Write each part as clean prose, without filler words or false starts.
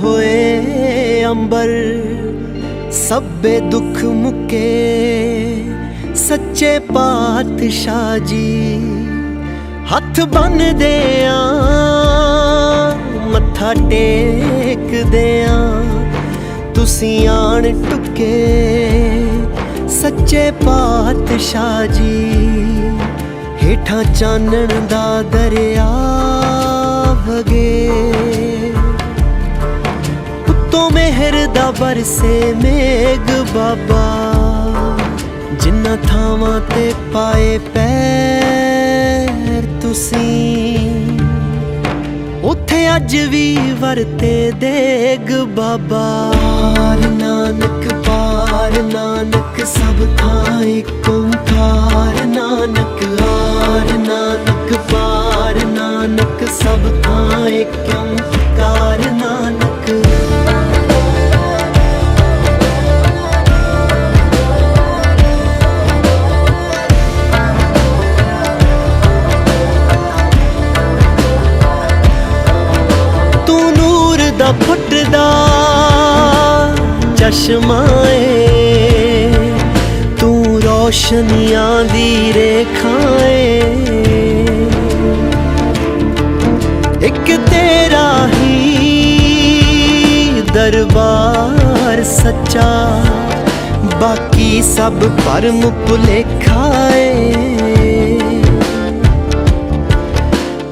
होए अंबर सब्बे दुख मुके सच्चे पातशाह जी हथ बन दे मत्था टेक दे तुसी आन टुके सच्चे पातशाह जी हेठा चानण दा दरिया वगे उत्तों मेहर दा बरसे मेघ बाबा जिन्ना थावां ते पाए पैर तुसी उत्थे अज भी वरते देग बाबा पार नानक सब थां इक ओंकार नानक हार नानक पार नानक सब थां इक ओंकार नानक तू नूर दा फुटदा चश्माए तू रोशनियां दी रेखाएं एक तेरा ही दरबार सच्चा बाकी सब भरम भुलेखाए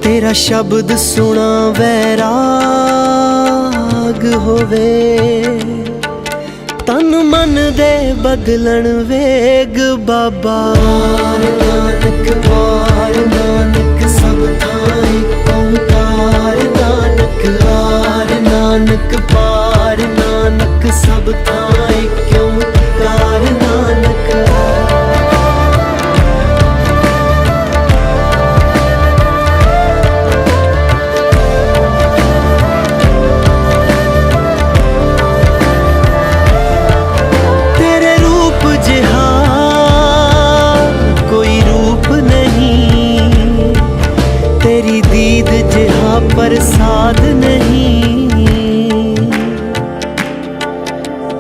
तेरा शब्द सुना वैराग होवे तन मन दे बदलन वेग बाबा पार नानक सब थां इक ओंकार नानक हार नानक पार नानक सब थां इक ओंकार नानक प्रसाद नहीं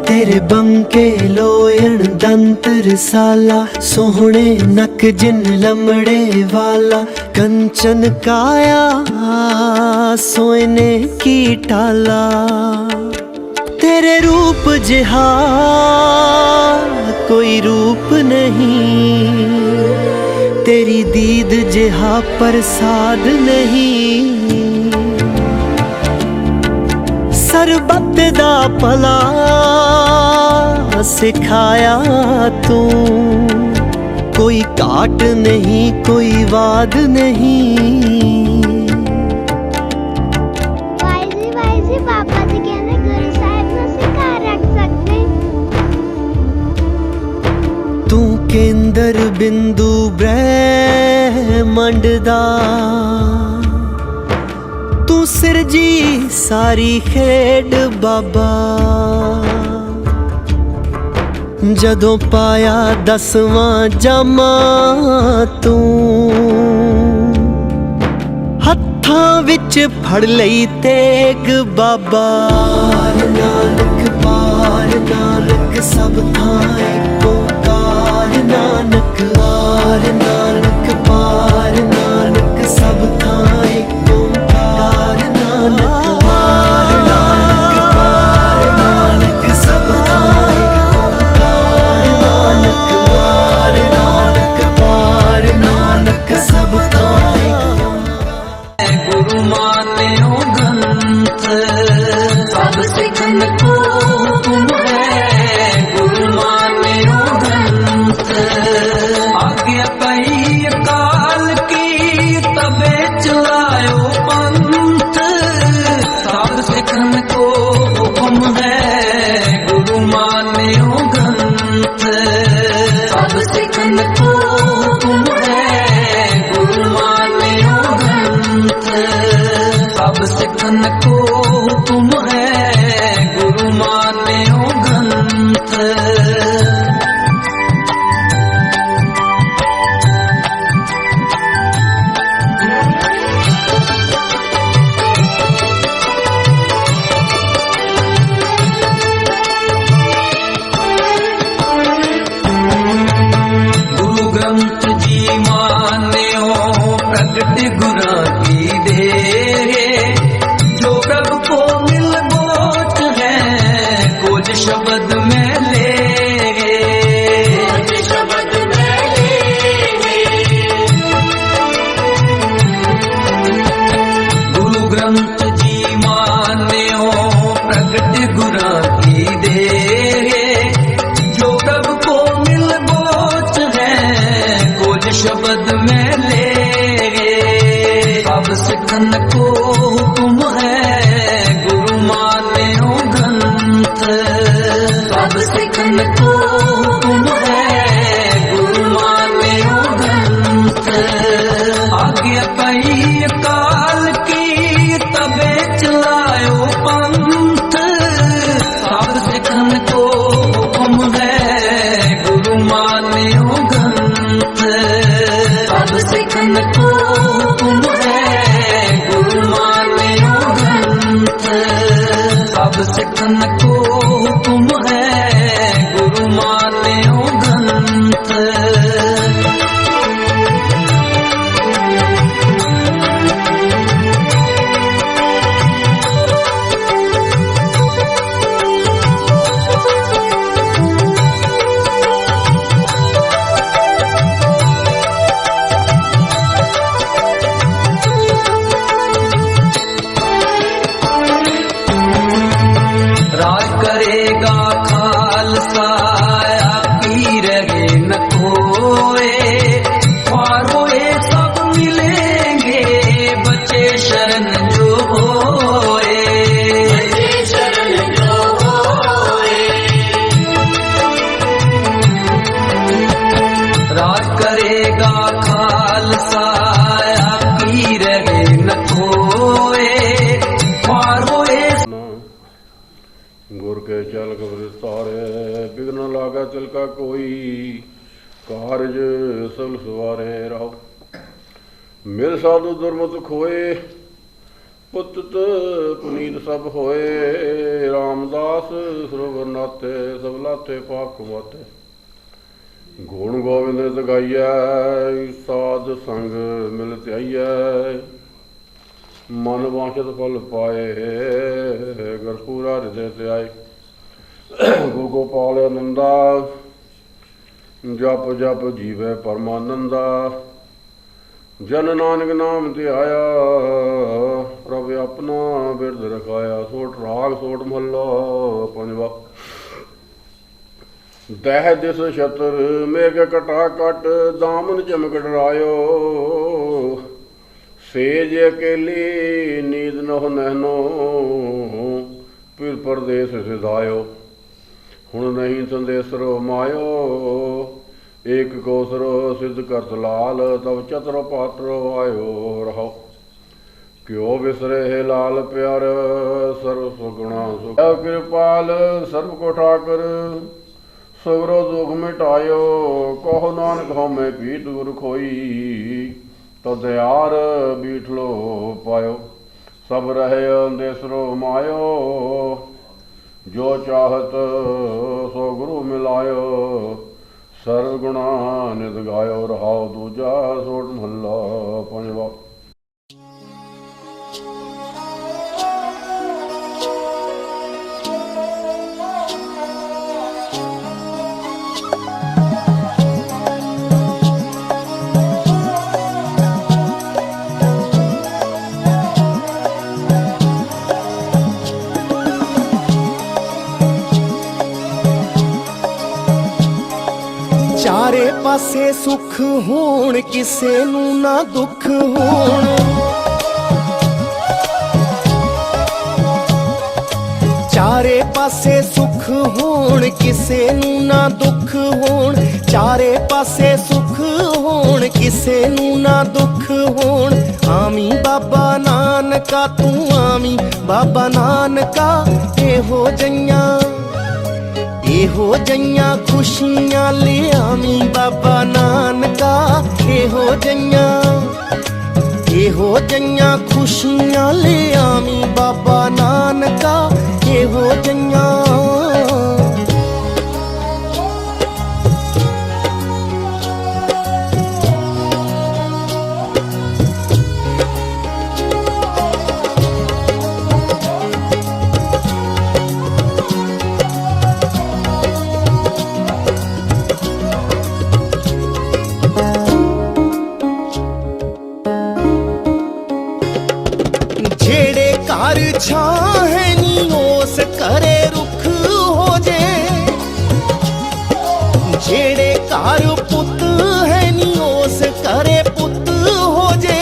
तेरे बंके लोयण दंत रसाला सोहने नक जिन लमड़े वाला कंचन काया सोने की टाला तेरे रूप जिहा कोई रूप नहीं तेरी दीद जिहा प्रसाद नहीं सरबत दा भला सिखाया तू कोई घाट नहीं कोई वाद नहीं वाइजी पापा जी कहने गुरु साहिब ਨੂੰ सिखा रख सकते तू केंद्र बिंदु ब्रह्मंड दा तू सिरजी सारी खेड बाबा जदों पाया 10वां जामा तू हत्थां विच फड़ लई तेग बाबा पार नानक सब थां इक ओंकार नानक हार नानक पार नानक सब थां इक ओंकार नानक पार नानक पार नानक सब थां इक ओंकार नानक हार नानक पार नानक सब थां इक गुरु मान्यो ग्रंथ सब सिखन को तुम है गुरु मान्यो ग्रंथ आज्ञा पई काल की तबे चलायो पंथ सब सिखन को हुक्म है गुरु मान्यो ग्रंथ सब सिखन को हुक्म है गुरु मान्यो ग्रंथ सब सिखन को हुक्म है गुरु मान्यो ग्रंथ सिखन को हुक्म है गुरु मान्यो ग्रंथ। राज करेगा खालसा पीर न खोए, ख्वारों सब मिलेंगे बच्चे शरण जो होए। राज करेगा खालसा पीर न खोए, ख्वारों गुर के चल विस्तारे बिघ्न लागा तिलका कोई, कारज सबल सवारे रहो। मिल साधु दुर्मत खोए, पुत पुनीत सब होए। रामदास सरोवर नाते सब लाते पाप कमाते। गुण गोविंद गाइया साध संग मिल त्याइया, मन वांछित फल पाए गुरपूरा हृदय ते आए। गुरु गोपाल आनंदा जप जप जीवे परमानंदा, जन नानक नाम ते आया प्रभ अपना बिरद रखाया। सोठ राग सोठ महला पंजवा। दह दिस छतर मेघ कटा कट, दामन चमक डरायो। सेज अकेली नींद नहो नहनो, फिर परदेस सिधायो। हुण नहीं संदेसरो मायो, एक कोसरो सिद्ध करत लाल। तब चतुर पात्र आयो रहो, क्यों बिसरे है लाल प्यार। सर्व सुगुणा सुख कृपाल सर्व को ठाकर, सगरो दुख मिटायो। कहो नानक हमें पीत गुर खोई, तो दयार बीठलो पायो। सब रहे अंदेसरो मायो, जो चाहत सो गुरु मिलायो। सर्वगुणा निध गायो, रहाओ दूजा सोठ महला पंजवा। चारे पासे सुख होण, किसे नू ना दुख होण। चारे पासे सुख होण, किसे नू ना दुख होण। चारे पासे सुख होण, किसे नू ना दुख होण। आमी बाबा नानका तू आमी बाबा नानका, एहो जइयां खुशियां ले आमी बाबा नानका। एहो जइयां खुशियां ले आमी बाबा नानका। एहो जइयां घर छां है नी ओस करे रुख हो जे। जेड़े घर पुत है नी ओस करे पुत हो जे।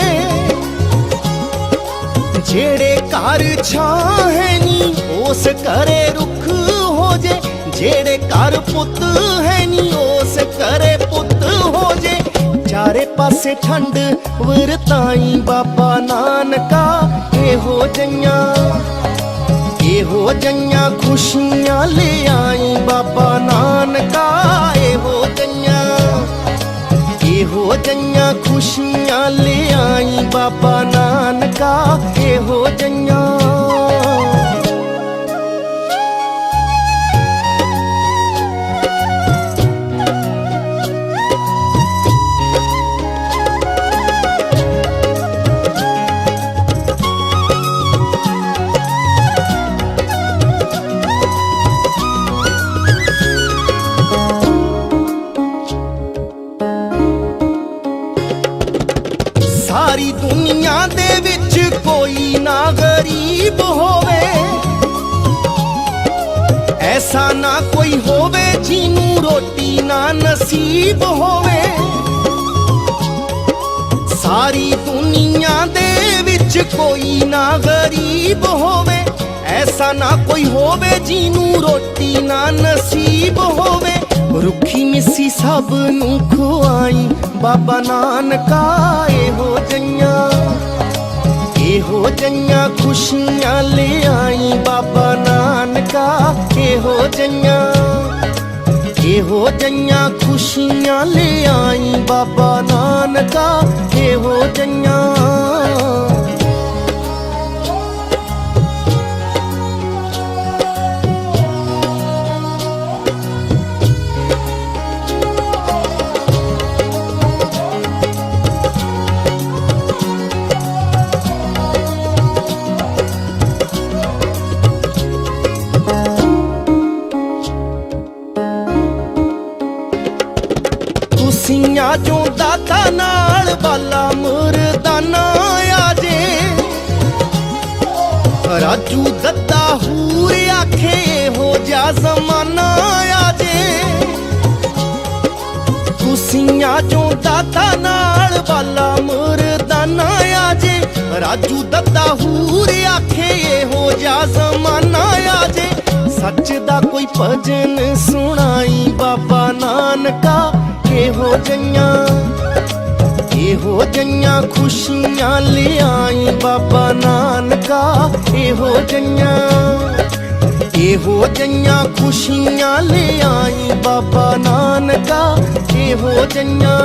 जेड़े घर छां है नी ओस करे रुख हो जे। जेड़े घर पुत है नी ओस करे पुत हो जे। चारे पासे ठंड वरताई बाबा नानका। एहो जइयां खुशियां ले आई बाबा नानका। एहो जइयां खुशियां ले आई बाबा नानका। एहो जइयां सारी दुनिया दे विच कोई ना गरीब होवे, ऐसा ना कोई होवे जिनू रोटी ना नसीब होवे। सारी दुनिया दे विच कोई ना गरीब होवे, ऐसा ना कोई होवे जिनू रोटी ना नसीब होवे। रुखी मिसी सब नू खुआई बाबा नानका, एहो जइयां खुशियां ले आई बाबा नानका, एहो जइयां खुशियां ले आई बाबा नानका, एहो जइयां। खुशियां जो दाता नाल बाला मुरदाना आजे, राजू दद्दा हूर आखे हो जा जमाना आजे। खुशियां जो दाता नाल बाला मुरदाना आजे, राजू दद्दा हूर आखे हो जा जमाना आजे। सच दा कोई भजन सुनाई बाबा नानका, एहो जइयां खुशियां ले आई बाबा नानका, एहो जइयां खुशियां ले आई बाबा नानका, एहो जइयां।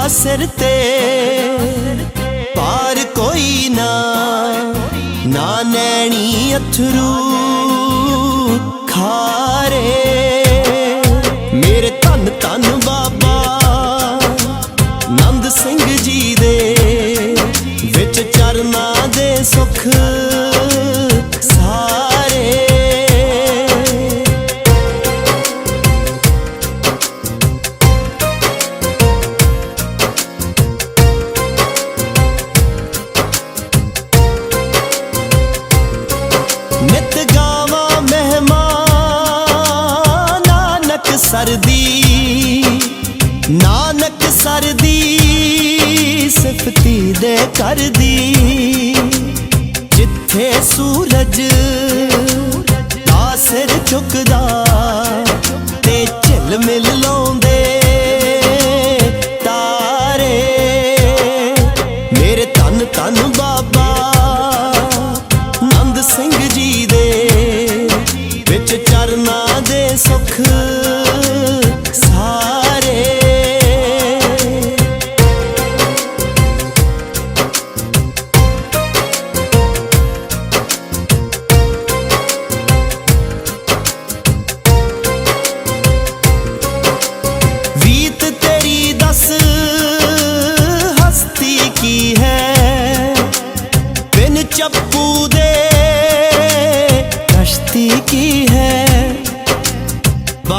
सिर ते पार कोई ना, ना नैनी अथरू खारे। मेरे धन धन बाबा नंद सिंह जी दे विच चरना दे सुख सारे। नानक सरदी सिफती दे कर दी, जिथे सूरज दा सिर झुकदा ते झिलमिल लाउंदे तारे। मेरे धन धन बाबा नंद सिंह जी दे विच चरना दे सुख सारे।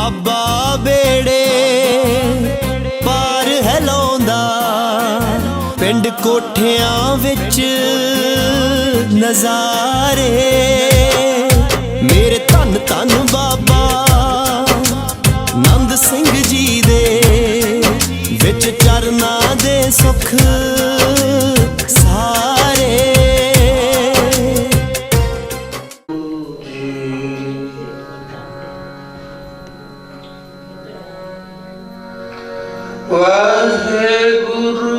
ਬਾਬਾ ਬੇੜੇ ਪਾਰ ਹੈ ਲਾਉਂਦਾ, ਪਿੰਡ ਕੋਠਿਆਂ ਵਿੱਚ ਨਜ਼ਾਰੇ। ਮੇਰੇ ਧੰਨ ਧੰਨ ਬਾਬਾ ਨੰਦ ਸਿੰਘ ਜੀ ਦੇ ਵਿੱਚ ਚਰਨਾਂ ਦੇ ਸੁੱਖ ਸਾਰੇ। ਵਾਹਿਗੁਰੂ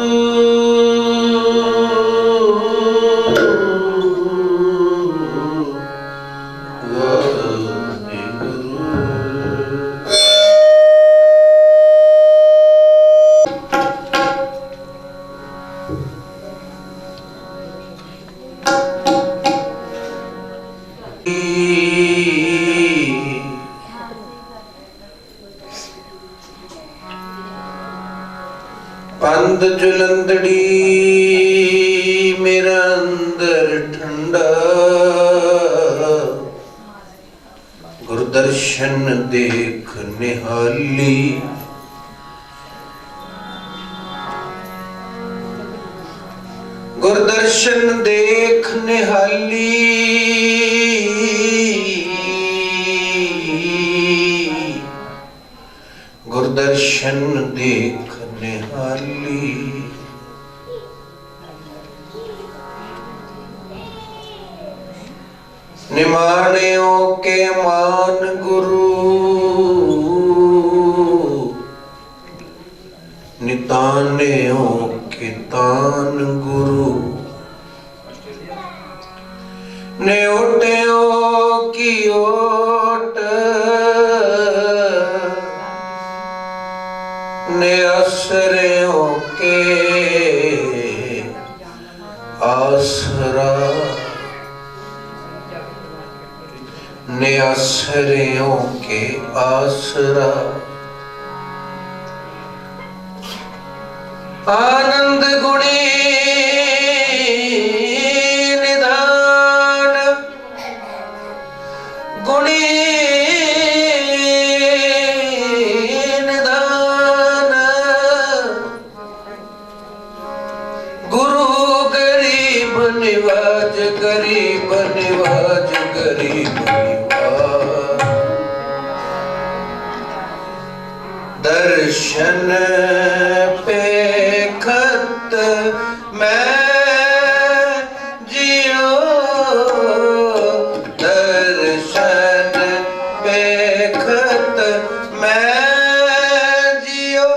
ਪੰਦ ਜੁਲੰਦੜੀ ਮੇਰਾ ਅੰਦਰ ਠੰਡਾ, ਗੁਰਦਰਸ਼ਨ ਦੇਖ ਨਿਹਾਲੀ। ਗੁਰਦਰਸ਼ਨ ਦੇਖ ਨਿਹਾਲੀ, ਗੁਰਦਰਸ਼ਨ ਦੇਖ ਨਿਹਾਲੀ। ਨਿਮਾਣਿਓ ਕੇ ਮਾਨ ਗੁਰੂ, ਨਿਤਾਨਿਓ ਕੇ ਤਾਨ ਗੁਰੂ। ਨੇ ਓਟਿਓ ਕੀ ਓਟ, ने आसरियों के आसरा, ने आसरियों के आसरा। आनंद गुणी निधान, गुणी निवाज गरीब निवाज गरीब निवाज। दर्शन पे खत मैं जियो, दर्शन पे खत मैं जियो।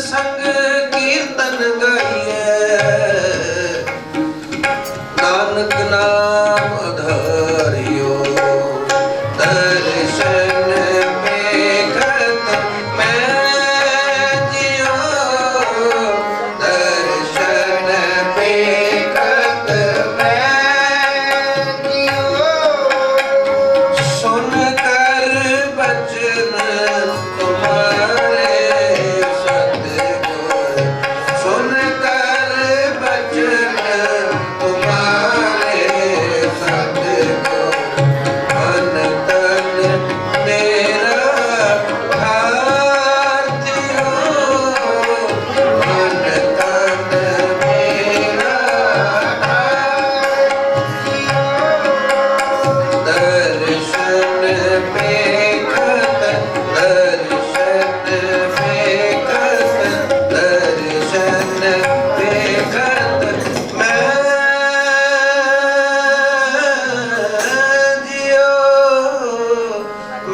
संग कीर्तन गाइए नानक नाम आधारियो दर्शन पेखत मैं जियो दर्शन पेखत मैं जियो सुन कर बचन तुम्हारे सतगुर सुन कर बचन तुम्हारे सतगुर मन तन मेरा हार दियो मन तन मेरा दर्शन पेखत दर्शन पेखत मैं जियो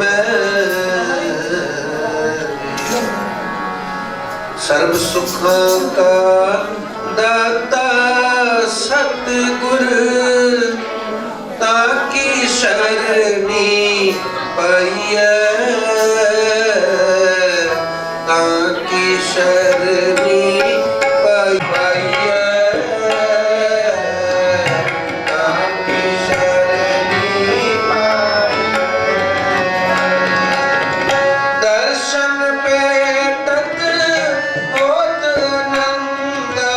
मैं सर्व सुखों का दाता सतगुर ताकी शरणी पाइए ताकी शरणी पाइए ताकी शरणी दर्शन पे तत होत नंदा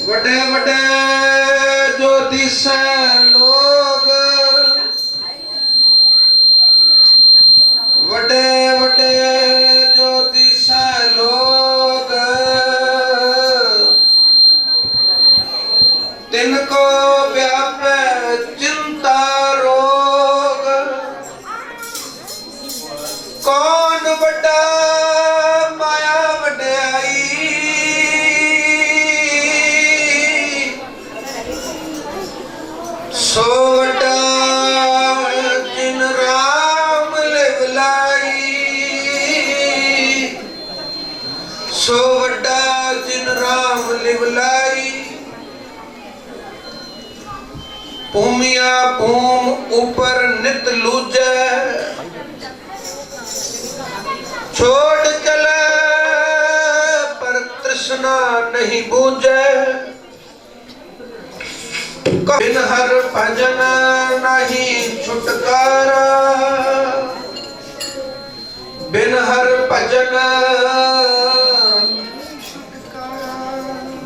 ਵੱਡੇ ਵੱਡੇ ਜੋ ਦਿਸੈ ਲੋਗ, ਵੱਡੇ ਵੱਡੇ ਜੋ ਦਿਸੈ ਲੋਗ, ਤਿਨ ਕੋ ਵਿਆਪੈ ਚਿੰਤਾ ਰੋਗ। ਕੌਣ ਵੱਡਾ ਮਾਇਆ ਵਡਿਆਈ, ਸੋ ਵੱਡਾ ਜਿਨ ਰਾਮ ਲਿਵ ਲਾਈ, ਸੋ ਵੱਡਾ ਜਿਨ ਰਾਮ ਲਿਵ ਲਾਈ। ਭੂਮਿਆ ਭੂਮ ਉਪਰ ਨਿਤ ਲੂਜੈ, छोड़ चले पर तृष्णा नहीं बूझे। बिन हर भजन नहीं छुटकारा, बिन हर भजन,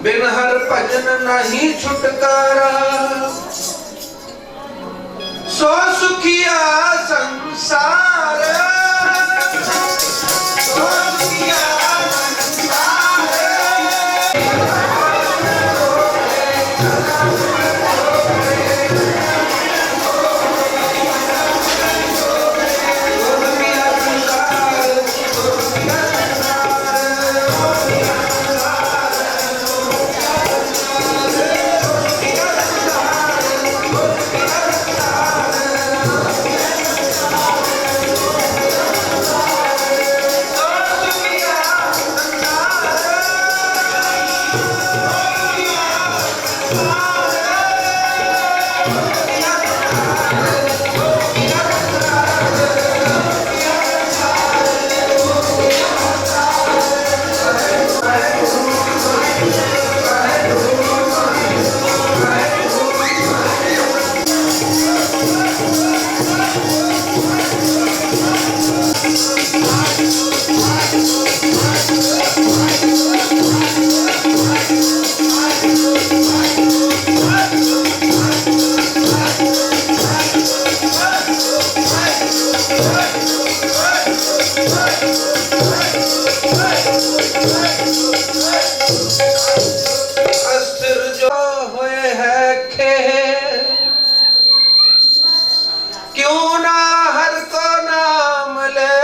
बिन हर भजन नहीं छुटकारा। सो सुखिया संसार, अस्थिर जो होए है खे, क्यों ना हर को नाम ले,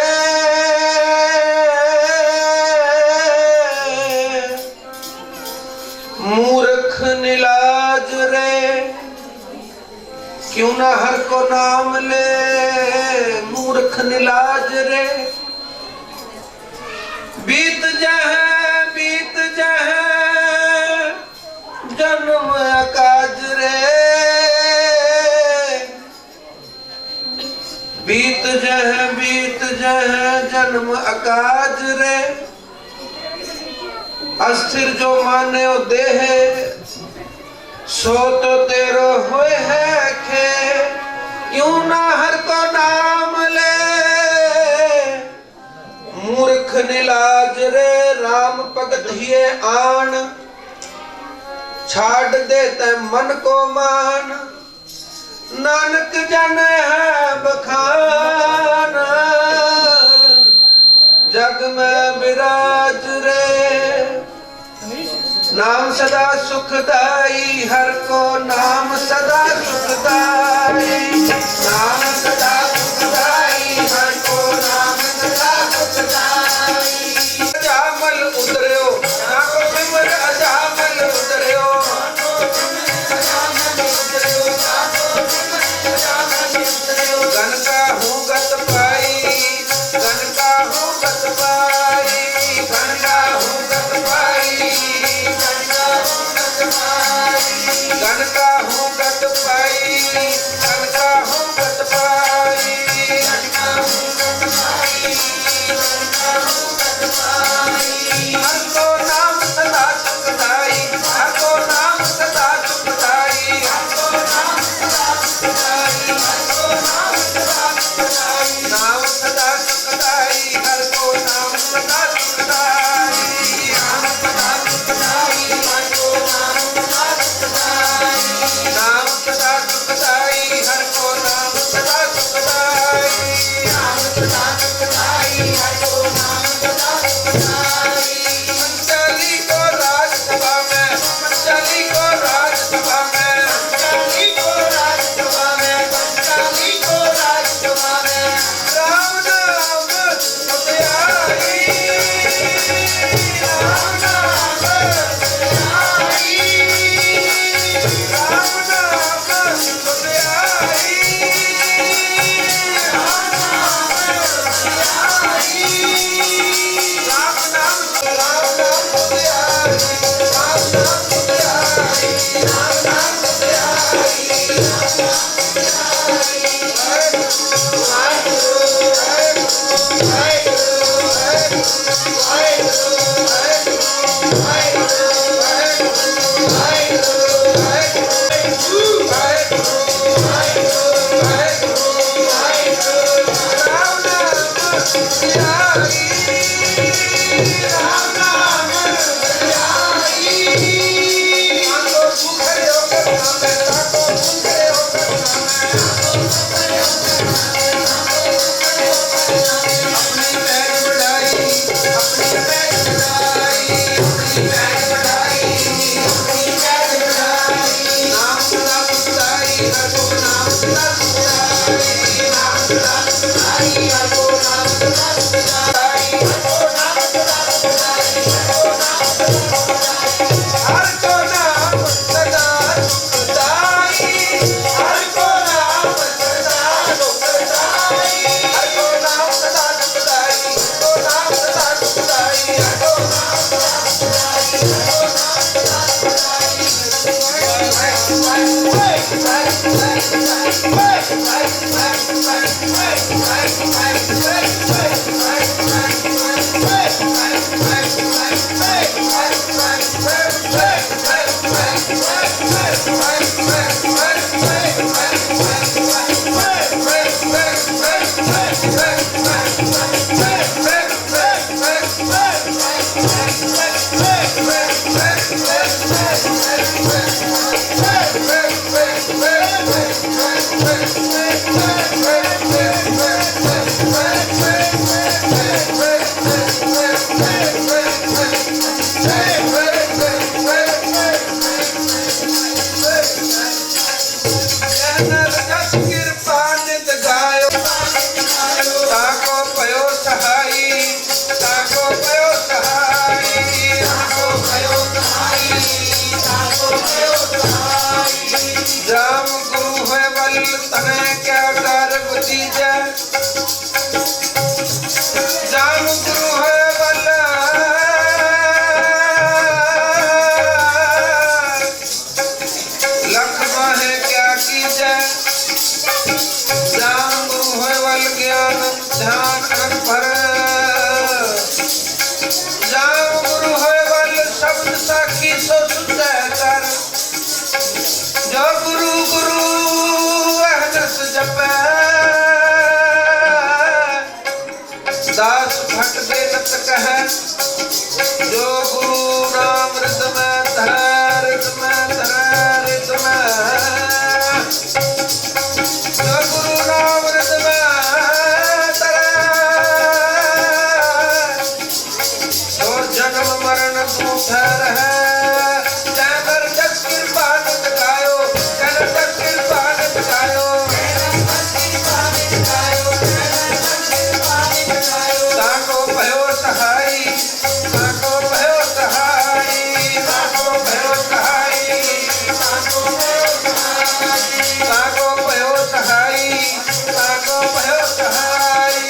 मूर्ख निलाज रे, क्यों ना हर को नाम ले, मूर्ख निलाज रे। बीत जह जन्म अकाज रे, बीत जह जन्म अकाज रे। अस्थिर जो माने ओ देह, सो तो तेरो होए है खे, क्यों ना हर को नाम ले, मूर्ख निलाज रे। राम भगत हिए आन, छाड़ देते मन को मान, नानक जन है बखान, जग में विराज रे। नाम सदा सुखदाई, हर को नाम सदा सुखदाई, नाम सदा सुखदाई, हर को नाम सदा सुखदाई। अजामल उतरियो ना को विमर, अजामल उतरियो, गन का हूँ गत पाई, गन का हूँ गत पाई, गन का हूँ गत पाई, गन का हूँ गत पाई, गन का हूँ गत पाई, गन का हूँ गत पाई, गन का हूँ गत पाई, गन का हूँ गत पाई। हर को नाम सदा सुखदाई, हर को नाम सदा सुखदाई, हर को नाम सदा सुखदाई, हर को नाम सदा सुखदाई, नाम सदा सुखदाई, हर को नाम सदा सुखदाई, नाम सदा सुखदाई, हर को नाम सदा सुखदाई, नाम सदा सुखदाई, हर को नाम सदा सुखदाई, नाम सदा सुखदाई, हर को नाम सदा सुखदाई। पंचाली को राजसभा में, पंचाली को राजसभा में, पंचाली को राजसभा में, पंचाली को राजसभा में, राम नाम सुधियाई, राम नाम सुधियाई, राम नाम सुधियाई, राम नाम सुधियाई, राम नाम सुधियाई, राम नाम सुधियाई, राम नाम सुधियाई, राम नाम तने क्या कर बुझीजै जान गुरु है बल लख माहे क्या कीजै जान गुरु है बल ज्ञान ध्यान अनंत भर जान गुरु है बल शब्द साखी सो सुझै कर जो गुरु गुरु अहदस जपै दास भट बेनत कह जो गुरु नाम रिद में धरै रिद में धरै रिद में जो गुरु नाम रिद में धरै तो जन्म मरण दूठ रहै जैनर जस कृपा नित गायो जैनर जस कृपा नित गायो ताको भयो सहाई ताको भयो सहाई ताको भयो सहाई ताको भयो सहाई ताको भयो सहाई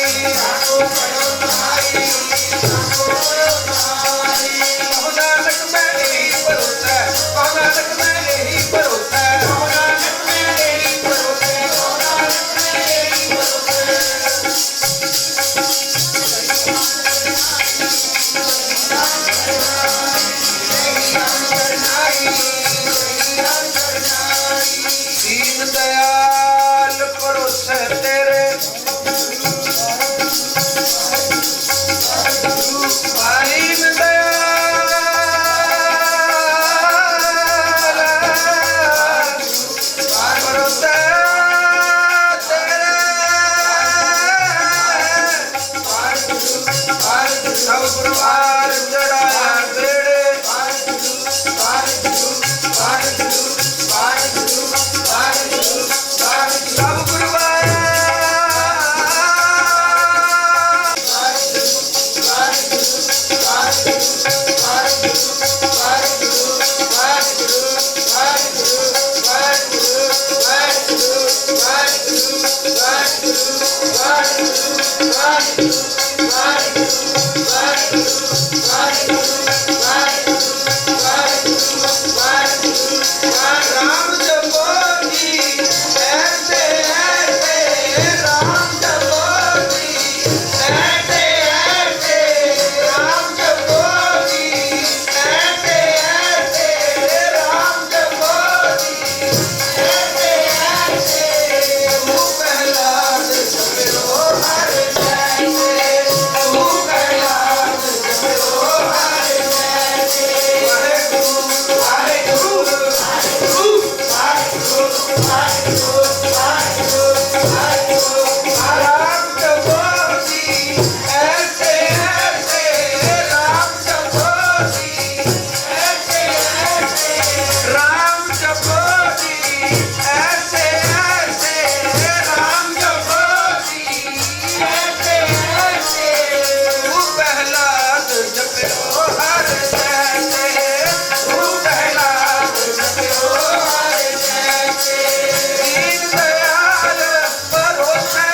कहो नानक मैं यही भरोसा कहो नानक मैं यही भरोसा कहो नानक मैं यही भरोसा कहो नानक मैं यही भरोसा दीन दयाल परोसे तेरे दीन दयाल परोसे तेरे सब परिवार जड़ाया बेड़े सब गुरुवार राम जपो जी ऐसे ऐसे राम जपो जी ऐसे ऐसे राम जपो जी ऐसे ऐसे राम जपो जी ऐसे ऐसे तू प्रहलाद जपो हर जैसे तू प्रहलाद जपो हर जैसे वाहेगुरु वाहेगुरु राम जपो जी ऐसे ऐसे राम जपो जी ऐसे ऐसे राम जपो जी ऐसे ऐसे राम जपो जी ऐसे ऐसे तू प्रहलाद जपो हर जैसे तू प्रहलाद जपो हर जैसे दीन दयाल भरोसे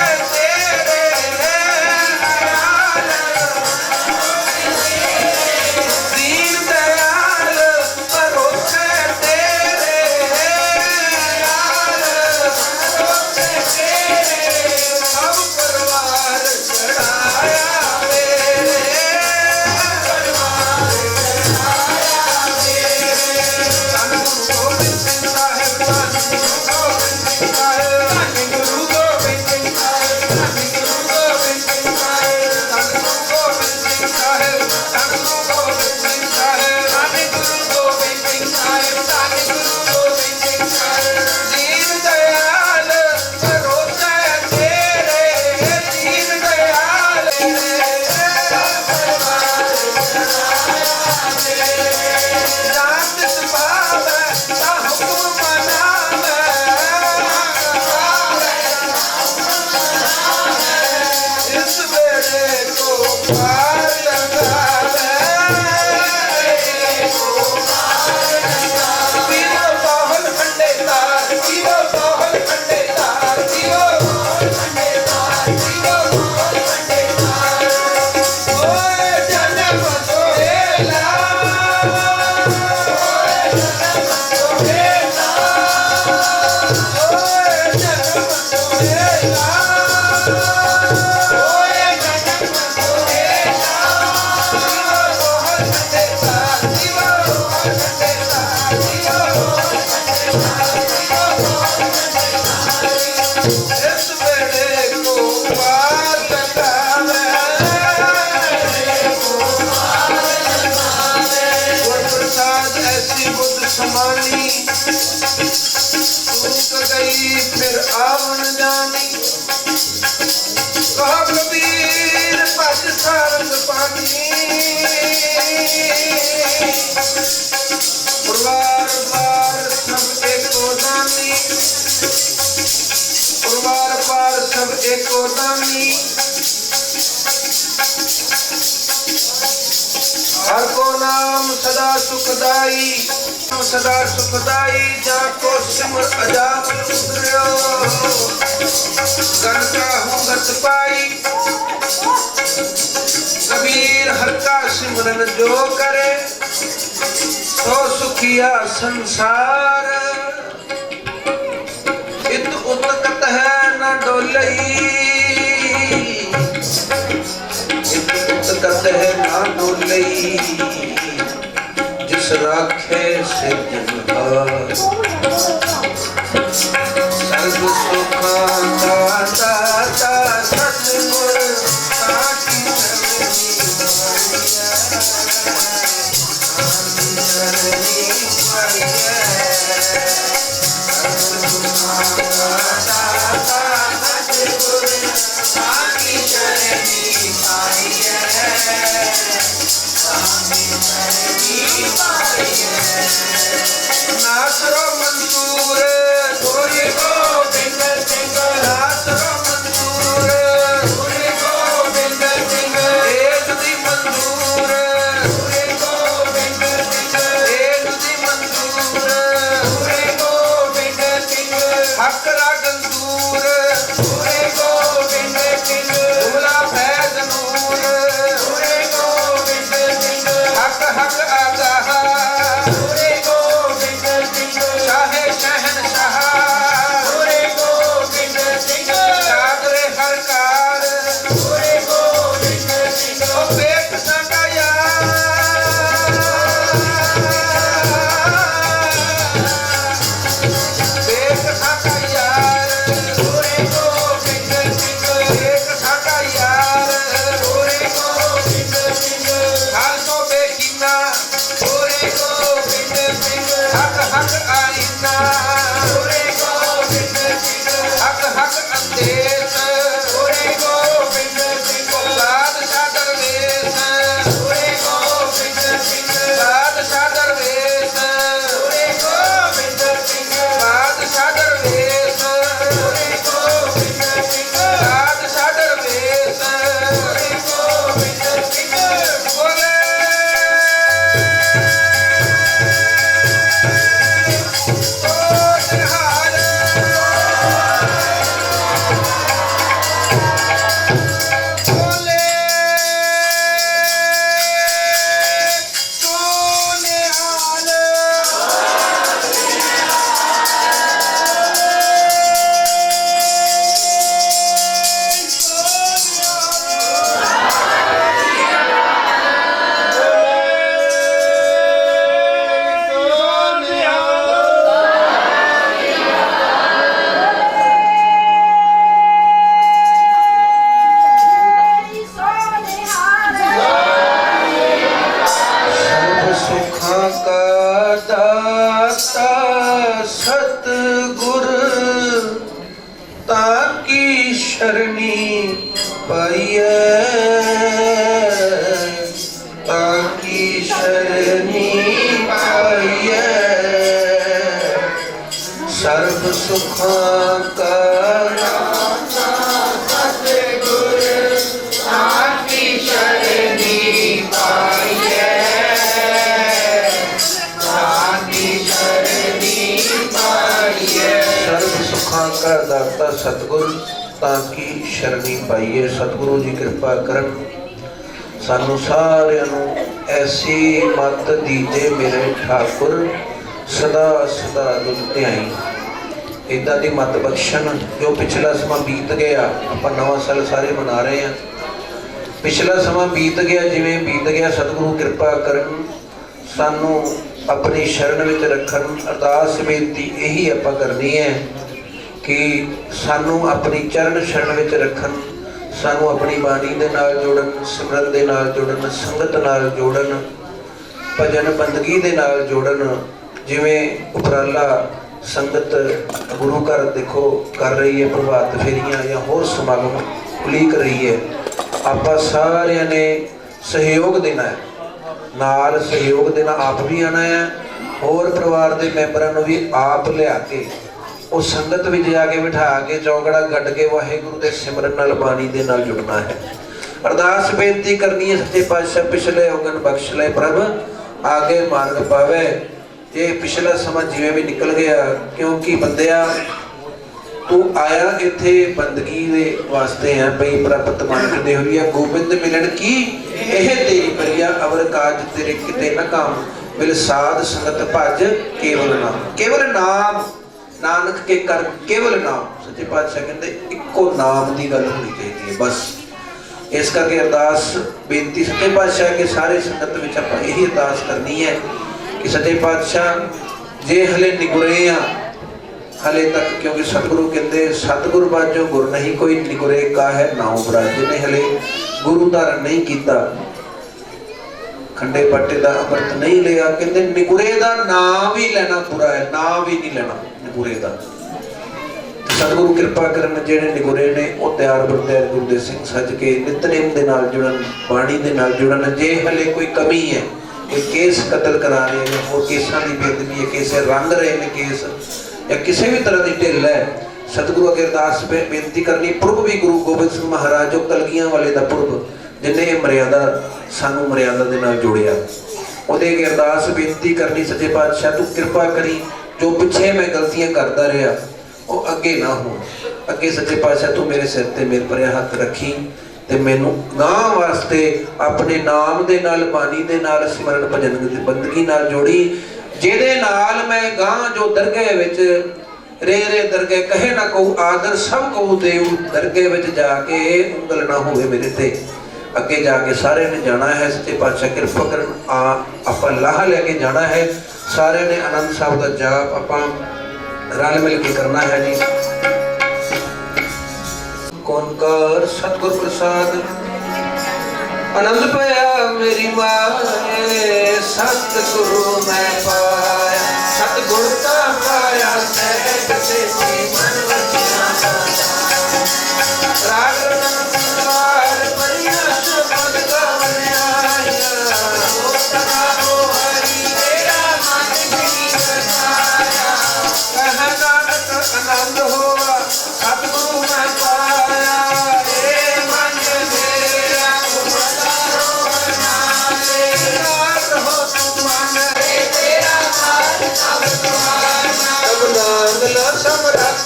फिर आवन जानी कहा कबीर भज सारंग पानी पुरवार पार सब एको दानी पुरवार पार सब एको दानी हर को नाम सदा सुखदाई सदा सुखदाई जाको सिमर अजाप उतरियो गण का हूँ गत पाई कबीर हर का सिमरन जो करे तो सुखिया संसार इत उतकत है न डोलई इत उतकत है न डोलई जिस राखे से जनहार सर्व सुखा दाता सतगुर साखी चरणी पाइया नासरो मंसूर गोरी गोविंद सिंह नासरो मंसूर गोरी गोविंद सिंह एक दी मंजूर गोरी गोविंद सिंह एक दी मंजूर गोरी गोविंद सिंह हक रागंदूर गोरी गोविंद सिंह भूला फैज नूर गोरी गोविंद सिंह हक हक आगाह सर्व सुखों का सतगुर ताकी शरणी पाइए ताकी शरणी पाइए। सर्व सुखों का दाता सतगुर ताकी शरणी पाइए। सतगुरु जी कृपा करन सानू सारिਆਂ ਨੂੰ ऐसी मत दीजे मेरे ठाकुर सदा सदा दुल ध्याई। ਇਦਾਂ ਦੀ ਮਤ ਬਖਸ਼ਣ। ਜੋ ਪਿਛਲਾ ਸਮਾਂ ਬੀਤ ਗਿਆ, ਆਪਾਂ ਨਵਾਂ ਸਾਲ ਸਾਰੇ ਮਨਾ ਰਹੇ ਹਾਂ। ਪਿਛਲਾ ਸਮਾਂ ਬੀਤ ਗਿਆ, ਜਿਵੇਂ ਬੀਤ ਗਿਆ, ਸਤਿਗੁਰੂ ਕਿਰਪਾ ਕਰਨ, ਸਾਨੂੰ ਆਪਣੀ ਸ਼ਰਨ ਵਿੱਚ ਰੱਖਣ। ਅਰਦਾਸ ਬੇਨਤੀ ਇਹੀ ਆਪਾਂ ਕਰਨੀ ਹੈ ਕਿ ਸਾਨੂੰ ਆਪਣੀ ਚਰਨ ਸ਼ਰਨ ਵਿੱਚ ਰੱਖਣ, ਸਾਨੂੰ ਆਪਣੀ ਬਾਣੀ ਦੇ ਨਾਲ ਜੋੜਨ, ਸਿਮਰਨ ਦੇ ਨਾਲ ਜੋੜਨ, ਸੰਗਤ ਨਾਲ ਜੋੜਨ, ਭਜਨ ਬੰਦਗੀ ਦੇ ਨਾਲ ਜੋੜਨ। ਜਿਵੇਂ ਉਪਰਾਲਾ ਸੰਗਤ ਗੁਰੂ ਘਰ ਦੇਖੋ ਕਰ ਰਹੀ ਹੈ, ਪ੍ਰਭਾਤ ਫੇਰੀਆਂ ਜਾਂ ਹੋਰ ਸਮਾਗਮ ਉਲੀਕ ਰਹੀ ਹੈ, ਆਪਾਂ ਸਾਰਿਆਂ ਨੇ ਸਹਿਯੋਗ ਦੇਣਾ ਹੈ, ਨਾਲ ਸਹਿਯੋਗ ਦੇਣਾ, ਆਪ ਵੀ ਆਉਣਾ ਹੈ, ਹੋਰ ਪਰਿਵਾਰ ਦੇ ਮੈਂਬਰਾਂ ਨੂੰ ਵੀ ਆਪ ਲਿਆ ਕੇ ਉਹ ਸੰਗਤ ਵਿੱਚ ਜਾ ਕੇ ਬਿਠਾ ਕੇ ਚੌਂਕੜਾ ਗੱਡ ਕੇ ਵਾਹਿਗੁਰੂ ਦੇ ਸਿਮਰਨ ਨਾਲ, ਬਾਣੀ ਦੇ ਨਾਲ ਜੁੜਨਾ ਹੈ। ਅਰਦਾਸ ਬੇਨਤੀ ਕਰਨੀ ਹੈ, ਸੱਚੇ ਪਾਤਸ਼ਾਹ ਪਿਛਲੇ ਔਗਣ ਬਖਸ਼ ਲੈ ਪ੍ਰਭ, ਆਗੇ ਮਾਰਗ ਪਾਵੇ। ਇਹ ਪਿਛਲਾ ਸਮਾਂ ਜਿਵੇਂ ਵੀ ਨਿਕਲ ਗਿਆ, ਕਿਉਂਕਿ ਬੰਦਿਆ ਤੂੰ ਆਇਆ ਇੱਥੇ ਬੰਦਗੀ ਦੇ ਵਾਸਤੇ ਹੈ, ਬਈ ਪ੍ਰਾਪਤ ਮਨ ਕਿਤੇ ਹੋਈ ਹੈ, ਗੋਬਿੰਦ ਮਿਲਣ ਕੀ ਇਹ ਤੇਰੀ ਪ੍ਰਿਆ, ਅਵਰ ਕਾਜ ਤੇਰੇ ਕਿਤੇ ਨਾ ਕਾਮ, ਮਿਲ ਸਾਧ ਸੰਗਤ ਭਜ ਕੇਵਲ ਨਾਮ। ਕੇਵਲ ਨਾਮ, ਨਾਨਕ ਕੇ ਕਰ ਕੇਵਲ ਨਾਮ। ਸੱਚੇ ਪਾਤਸ਼ਾਹ ਕਹਿੰਦੇ ਇੱਕੋ ਨਾਮ ਦੀ ਗੱਲ ਹੋਣੀ ਚਾਹੀਦੀ ਹੈ ਬਸ। ਇਸ ਕਰਕੇ ਅਰਦਾਸ ਬੇਨਤੀ ਸੱਚੇ ਪਾਤਸ਼ਾਹ ਕੇ ਸਾਰੇ ਸੰਗਤ ਵਿੱਚ ਆਪਾਂ ਇਹੀ ਅਰਦਾਸ ਕਰਨੀ ਹੈ ਕਿ ਸੱਚੇ ਪਾਤਸ਼ਾਹ ਜੇ ਹਲੇ ਨਿਗੁਰੇ ਆ ਹਲੇ ਤੱਕ, ਕਿਉਂਕਿ ਸਤਿਗੁਰੂ ਕਹਿੰਦੇ ਸਤਿਗੁਰ ਬਾਝੋ ਗੁਰ ਨਹੀਂ ਕੋਈ, ਨਿਗੁਰੇ ਕਾ ਹੈ ਨਾਉ ਬਰਾ। ਜਿਹਨੇ ਹਲੇ ਗੁਰੂ ਧਾਰਨ ਨਹੀਂ ਕੀਤਾ, ਖੰਡੇ ਪਾਟੇ ਦਾ ਅੰਮ੍ਰਿਤ ਨਹੀਂ ਲਿਆ, ਕਹਿੰਦੇ ਨਿਗੁਰੇ ਦਾ ਨਾਮ ਵੀ ਲੈਣਾ ਬੁਰਾ ਹੈ, ਨਾਮ ਵੀ ਨਹੀਂ ਲੈਣਾ ਨਿਗੁਰੇ ਦਾ। ਸਤਿਗੁਰੂ ਕਿਰਪਾ ਕਰਨ, ਜਿਹੜੇ ਨਿਗੁਰੇ ਨੇ ਉਹ ਤਿਆਰ ਬਰਤਿਆਰ ਗੁਰਦੇਵ ਸਿੰਘ ਸੱਜ ਕੇ ਨਿਤਨੇਮ ਦੇ ਨਾਲ ਜੁੜਨ, ਬਾਣੀ ਦੇ ਨਾਲ ਜੁੜਨ। ਜੇ ਹਲੇ ਕੋਈ ਕਮੀ ਹੈ, ਕੋਈ ਕੇਸ ਕਤਲ ਕਰਾ ਰਹੇ ਨੇ, ਹੋਰ ਕੇਸਾਂ ਦੀ ਬੇਅਦਬੀ ਹੈ, ਕਿਸੇ ਰੰਗ ਰਹੇ ਨੇ ਕੇਸ, ਜਾਂ ਕਿਸੇ ਵੀ ਤਰ੍ਹਾਂ ਦੀ ਢਿੱਲ ਹੈ, ਸਤਿਗੁਰੂ ਅੱਗੇ ਅਰਦਾਸ ਬੇਨਤੀ ਕਰਨੀ। ਪੁਰਬ ਵੀ ਗੁਰੂ ਗੋਬਿੰਦ ਸਿੰਘ ਮਹਾਰਾਜ ਜੋ ਕਲਗੀਆਂ ਵਾਲੇ ਦਾ ਪੁਰਬ, ਜਿਨੇ ਇਹ ਮਰਿਆਦਾ ਸਾਨੂੰ ਮਰਿਆਦਾ ਦੇ ਨਾਲ ਜੋੜਿਆ, ਉਹਦੇ ਅੱਗੇ ਅਰਦਾਸ ਬੇਨਤੀ ਕਰਨੀ, ਸੱਚੇ ਪਾਤਸ਼ਾਹ ਤੂੰ ਕਿਰਪਾ ਕਰੀ, ਜੋ ਪਿੱਛੇ ਮੈਂ ਗਲਤੀਆਂ ਕਰਦਾ ਰਿਹਾ ਉਹ ਅੱਗੇ ਨਾ ਹੋਣ। ਅੱਗੇ ਸੱਚੇ ਪਾਤਸ਼ਾਹ ਤੂੰ ਮੇਰੇ ਸਿਰ ਤੇ ਮੇਰੇ ਭਰਿਆ ਹੱਥ ਰੱਖੀ ਤੇ ਮੈਨੂੰ ਗਾਂ ਵਾਸਤੇ ਆਪਣੇ ਨਾਮ ਦੇ ਨਾਲ, ਬਾਣੀ ਦੇ ਨਾਲ, ਸਿਮਰਨ ਭਜਨ ਦੀ ਬੰਦਗੀ ਨਾਲ ਜੋੜੀ, ਜਿਹਦੇ ਨਾਲ ਮੈਂ ਗਾਂ ਜੋ ਦਰਗਾਹ ਵਿੱਚ ਰੇ ਰੇ ਦਰਗਾਹ ਕਹੇ ਨਾ ਕਹੂ ਆਦਰ ਸਭ ਕਹੂ ਦੇਵ, ਦਰਗਾਹ ਵਿੱਚ ਜਾ ਕੇ ਉਂਗਲ ਨਾ ਹੋਵੇ ਮੇਰੇ ਤੇ। ਅੱਗੇ ਜਾ ਕੇ ਸਾਰਿਆਂ ਨੇ ਜਾਣਾ ਹੈ, ਸੱਚੇ ਪਾਤਸ਼ਾਹ ਕਿਰਪਾ ਕਰਨ, ਆਪਾਂ ਲਾਹਾ ਲੈ ਕੇ ਜਾਣਾ ਹੈ। ਸਾਰਿਆਂ ਨੇ ਆਨੰਦ ਸਾਹਿਬ ਦਾ ਜਾਪ ਆਪਾਂ ਰਲ ਮਿਲ ਕੇ ਕਰਨਾ ਹੈ ਜੀ। ਕੋਨਕਾਰ ਸਤਿਗੁਰ ਪ੍ਰਸਾਦ ਆਨੰਦ ਪਿਆ ਮੇਰੀ ਮਾਏ, ਸਤਿਗੁਰੂ ਮੈਂ ਪਾਇਆ, ਸਤਿਗੁਰ ਦਾ ਪਾਇਆ ਸਹਿਜ ਤੇ ਮਨ ਵਸਿਆ ਰਾਗ ਰੰਗਾਰ ਪਰਿਆ ਸ਼ਬਦ ਗਾਵਿਆ, ਹੋ ਸਦਾ ਹੋ ਹਰੀ ਤੇਰਾ ਮਨ ਜੀ ਕਰਵਾਇਆ, ਕਹਿ ਨਾਨਕ ਆਨੰਦ ਹੋਆ ਸਤਿਗੁਰੂ ਮੈਂ ਪਾਇਆ, ਏ ਮਨ ਮੇਰਾ ਗੁਰਦਾ ਰੋਣਾ ਰੇ ਰਾਤ ਹੋ ਤੂੰ ਮਨ ਰੇ ਤੇਰਾ ਮਨ ਸਭ ਤੁਹਾਨਾ, ਸਭ ਨਾਮ ਲਾ ਸਮਰੱਥ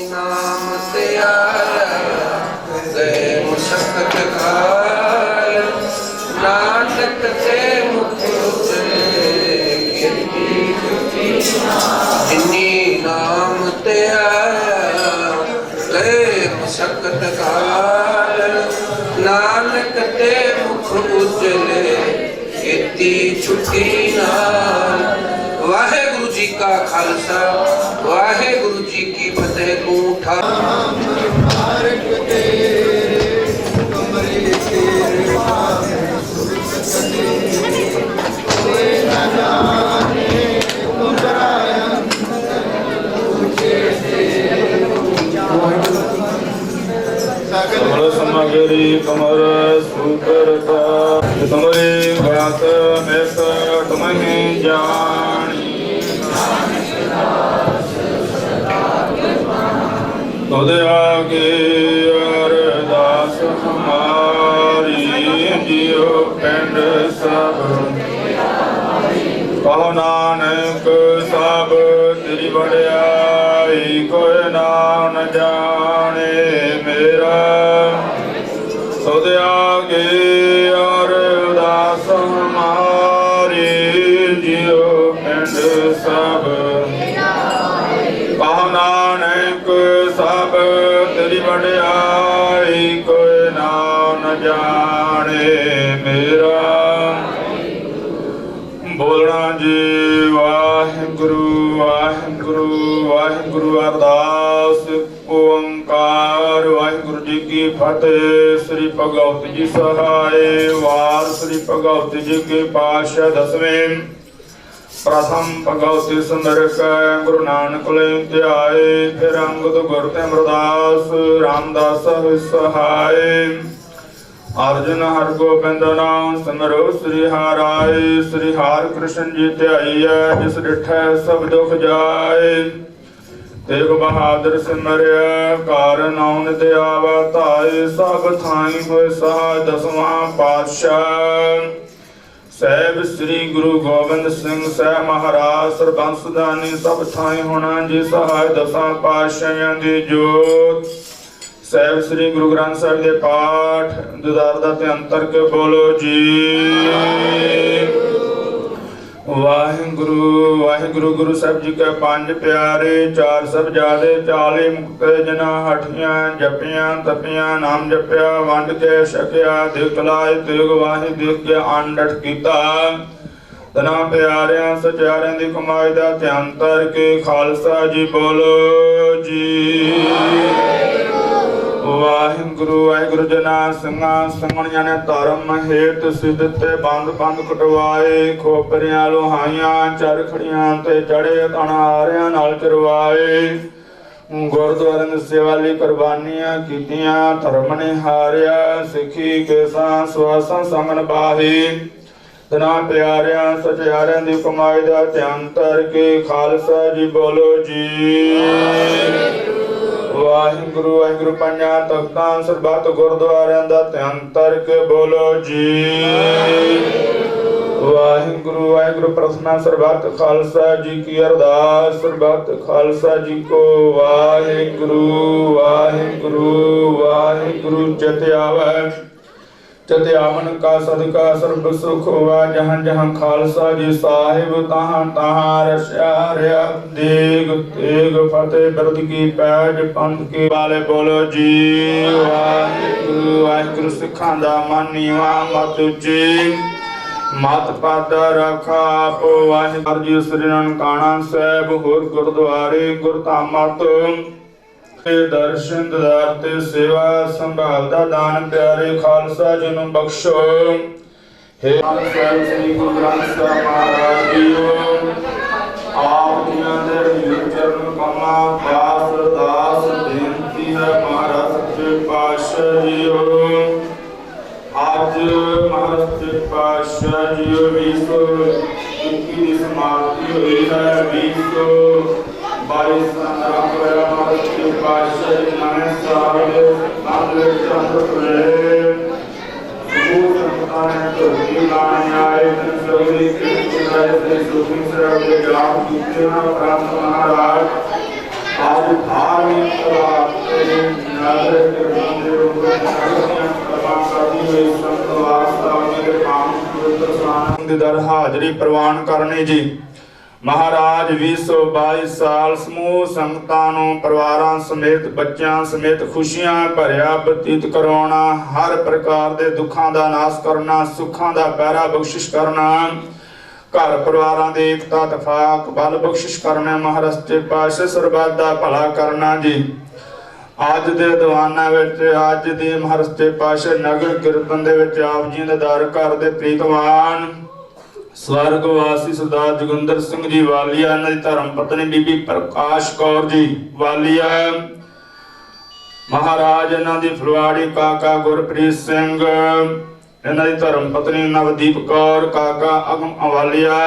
नाम त्यारा गए मुशक्कत काल नानक ते मुख जिनी नाम त्यारा गए मुशक्कत काल नानक ते मुख उजले इति छुट्टी नाल। वाहेगुरु जी का खालसा वाहेगुरु जी की फतेह को उठा। कमल समगरी कमर सुकरता कमरे बात में तुम्हें जानी तुद आगे अरदास हमारी जियो पिंड सब कहो नानक सब तेरी बड़ाई कोई नाम न जाने मेरा तुद आगे अरदास हमारी जियो पिंड सब कहो नानक सब तेरी बड़ाई कोई नाम न जाने मेरा। बोलना जी वाहिगुरु वाहिगुरु वाहिगुरु अरदास ओंकार वाहिगुरु जी की फतेह। श्री भगवत जी सहाय वार श्री भगवत जी के पातशाह दसवें प्रथम भगवती सुंदर गुरु नानक ले ध्याए फिर अंगद गुरु ते अमरदास रामदास सहाय अर्जुन हर गोबिंद नाम सिमरो श्री हराय। श्री हर कृष्ण जी ध्याइए जिस डिठै सब दुख जाए तेग बहादुर सिमरिया कार नाम दयावा ताए। सब थाई होए सहाय दसवां पातशाह साहिब श्री गुरु गोबिंद सिंह साहब महाराज सरबंस दानी सब थाई होना जी सहाय दसां पातशाहां दी जोत। साहिब श्री गुरु ग्रंथ साहिब के पाठ दुदारदा ते अंतर के बोलो जी वाहिगुरु वाहिगुरु। गुरु साहिब जी के पंज प्यारे चार साहिबजादे 40 मुक्ते जिन्हां हठियां जपियां तपियां नाम जपिया वंड के छकिया दिख लाए तेग वाहि देख के अंडठ कीता तना प्यारियां सचारियां दी कमाई दा ध्यान तर के खालसा जी बोलो जी वाहिगुरु वाहिगुरु जना सिंगा संगणिया ने धर्म हेत सिद्धते बंद बंद कटवाए खोपरियां लोहाइयां चरखड़ियां ते चढ़े तनारियां नाल चरवाए गुरुद्वारे ने सेवा ली कुर्बानियां कीतियां धर्म ने हारिया सिखी केसा स्वासा संगन बाही तना प्यारियां सचारियां दी कमाई दा ध्यान तर के खालसा जी बोलो जी वाहिगुरु वाहिगुरु पंजा तख्तां सरबत गुरुद्वारियां दा ध्यान तर के बोलो जी वाहिगुरु वाहिगुरु प्रार्थना सरबत खालसा जी की अरदास सरबत खालसा जी को वाहिगुरु वाहिगुरु वाहिगुरु चित आवे चित आवन का सदका सर्ब सुख हुआ जहाँ जहाँ खालसा जी साहिब तहाँ तहाँ रस्या रया देग तेग फतेह बिरद की पैज पंथ के वाले बोलो जी वाहिगुरु वाहिगुरु सिखां दा मन नीवा मत उची मत पादा रखा आपो वाहिगुरु जी श्री ननकाना साहिब होर गुरुद्वारे गुरधामां तो दर्शन ददारते सेवा संभाल दा दान प्यारे खालसा जी नूं बख्शो। हे साहिब श्री गुरु ग्रंथ साहिब महाराज जीओ आप जिन्हां दे चरण कमला दास दास बेनती है महाराज सच्चे पातशाह जीओ आज महाराज सच्चे पातशाह जीओ 2021 की समाप्ति हुई है 2022 के पातशाह जी नानक साहब नाम चंद्र प्रेम सुबह संतान तो लाने आए सभी के सुनाए से सुखी से अपने ग्राम कीर्तन प्राप्त महाराज आज धार्मिक प्रभाव तेरे नागर के मंदिर में सर्वज्ञ कृपा करनी हुई संत वास्ता मेरे काम पवित्र स्नान दर हाजरी प्रवान करनी जी। महाराज 2022 ਸਾਲ ਸਮੂਹ ਸੰਗਤਾਂ ਨੂੰ ਪਰਿਵਾਰਾਂ ਸਮੇਤ ਬੱਚਿਆਂ ਸਮੇਤ ਖੁਸ਼ੀਆਂ ਭਰਿਆ ਬਤੀਤ ਕਰਾਉਣਾ, ਹਰ ਪ੍ਰਕਾਰ ਦੇ ਦੁੱਖਾਂ ਦਾ ਨਾਸ਼ ਕਰਨਾ, ਸੁੱਖਾਂ ਦਾ ਪਹਿਰਾ ਬਖਸ਼ਿਸ਼ ਕਰਨਾ, ਘਰ ਪਰਿਵਾਰਾਂ ਦੀ ਏਕਤਾ ਤਫਾਕ ਬਲ ਬਖਸ਼ਿਸ਼ ਕਰਨਾ, ਮਹਾਰਾਜ ਸੱਚੇ ਪਾਤਸ਼ਾਹ ਸਰਬੱਤ ਦਾ ਭਲਾ ਕਰਨਾ ਜੀ। ਅੱਜ ਦੇ ਦੀਵਾਨਾਂ ਵਿੱਚ ਅੱਜ ਦੀ ਮਹਾਰਾਜ ਸੱਚੇ ਪਾਤਸ਼ਾਹ ਨਗਰ ਕੀਰਤਨ ਦੇ ਵਿੱਚ ਆਪ ਜੀ ਦੇ ਦਰ ਘਰ ਦੇ ਪ੍ਰੀਤਵਾਨ स्वर्गवासी सरदार जोगिंदर सिंह जी वालिया, इन्हां दी धर्म पत्नी बीबी प्रकाश कौर जी वालिया, महाराज इन्हां दी फुलवाड़ी काका गुरप्रीत सिंह, इन्हां दी धर्म पत्नी नवदीप कौर, काका अगम वालिया,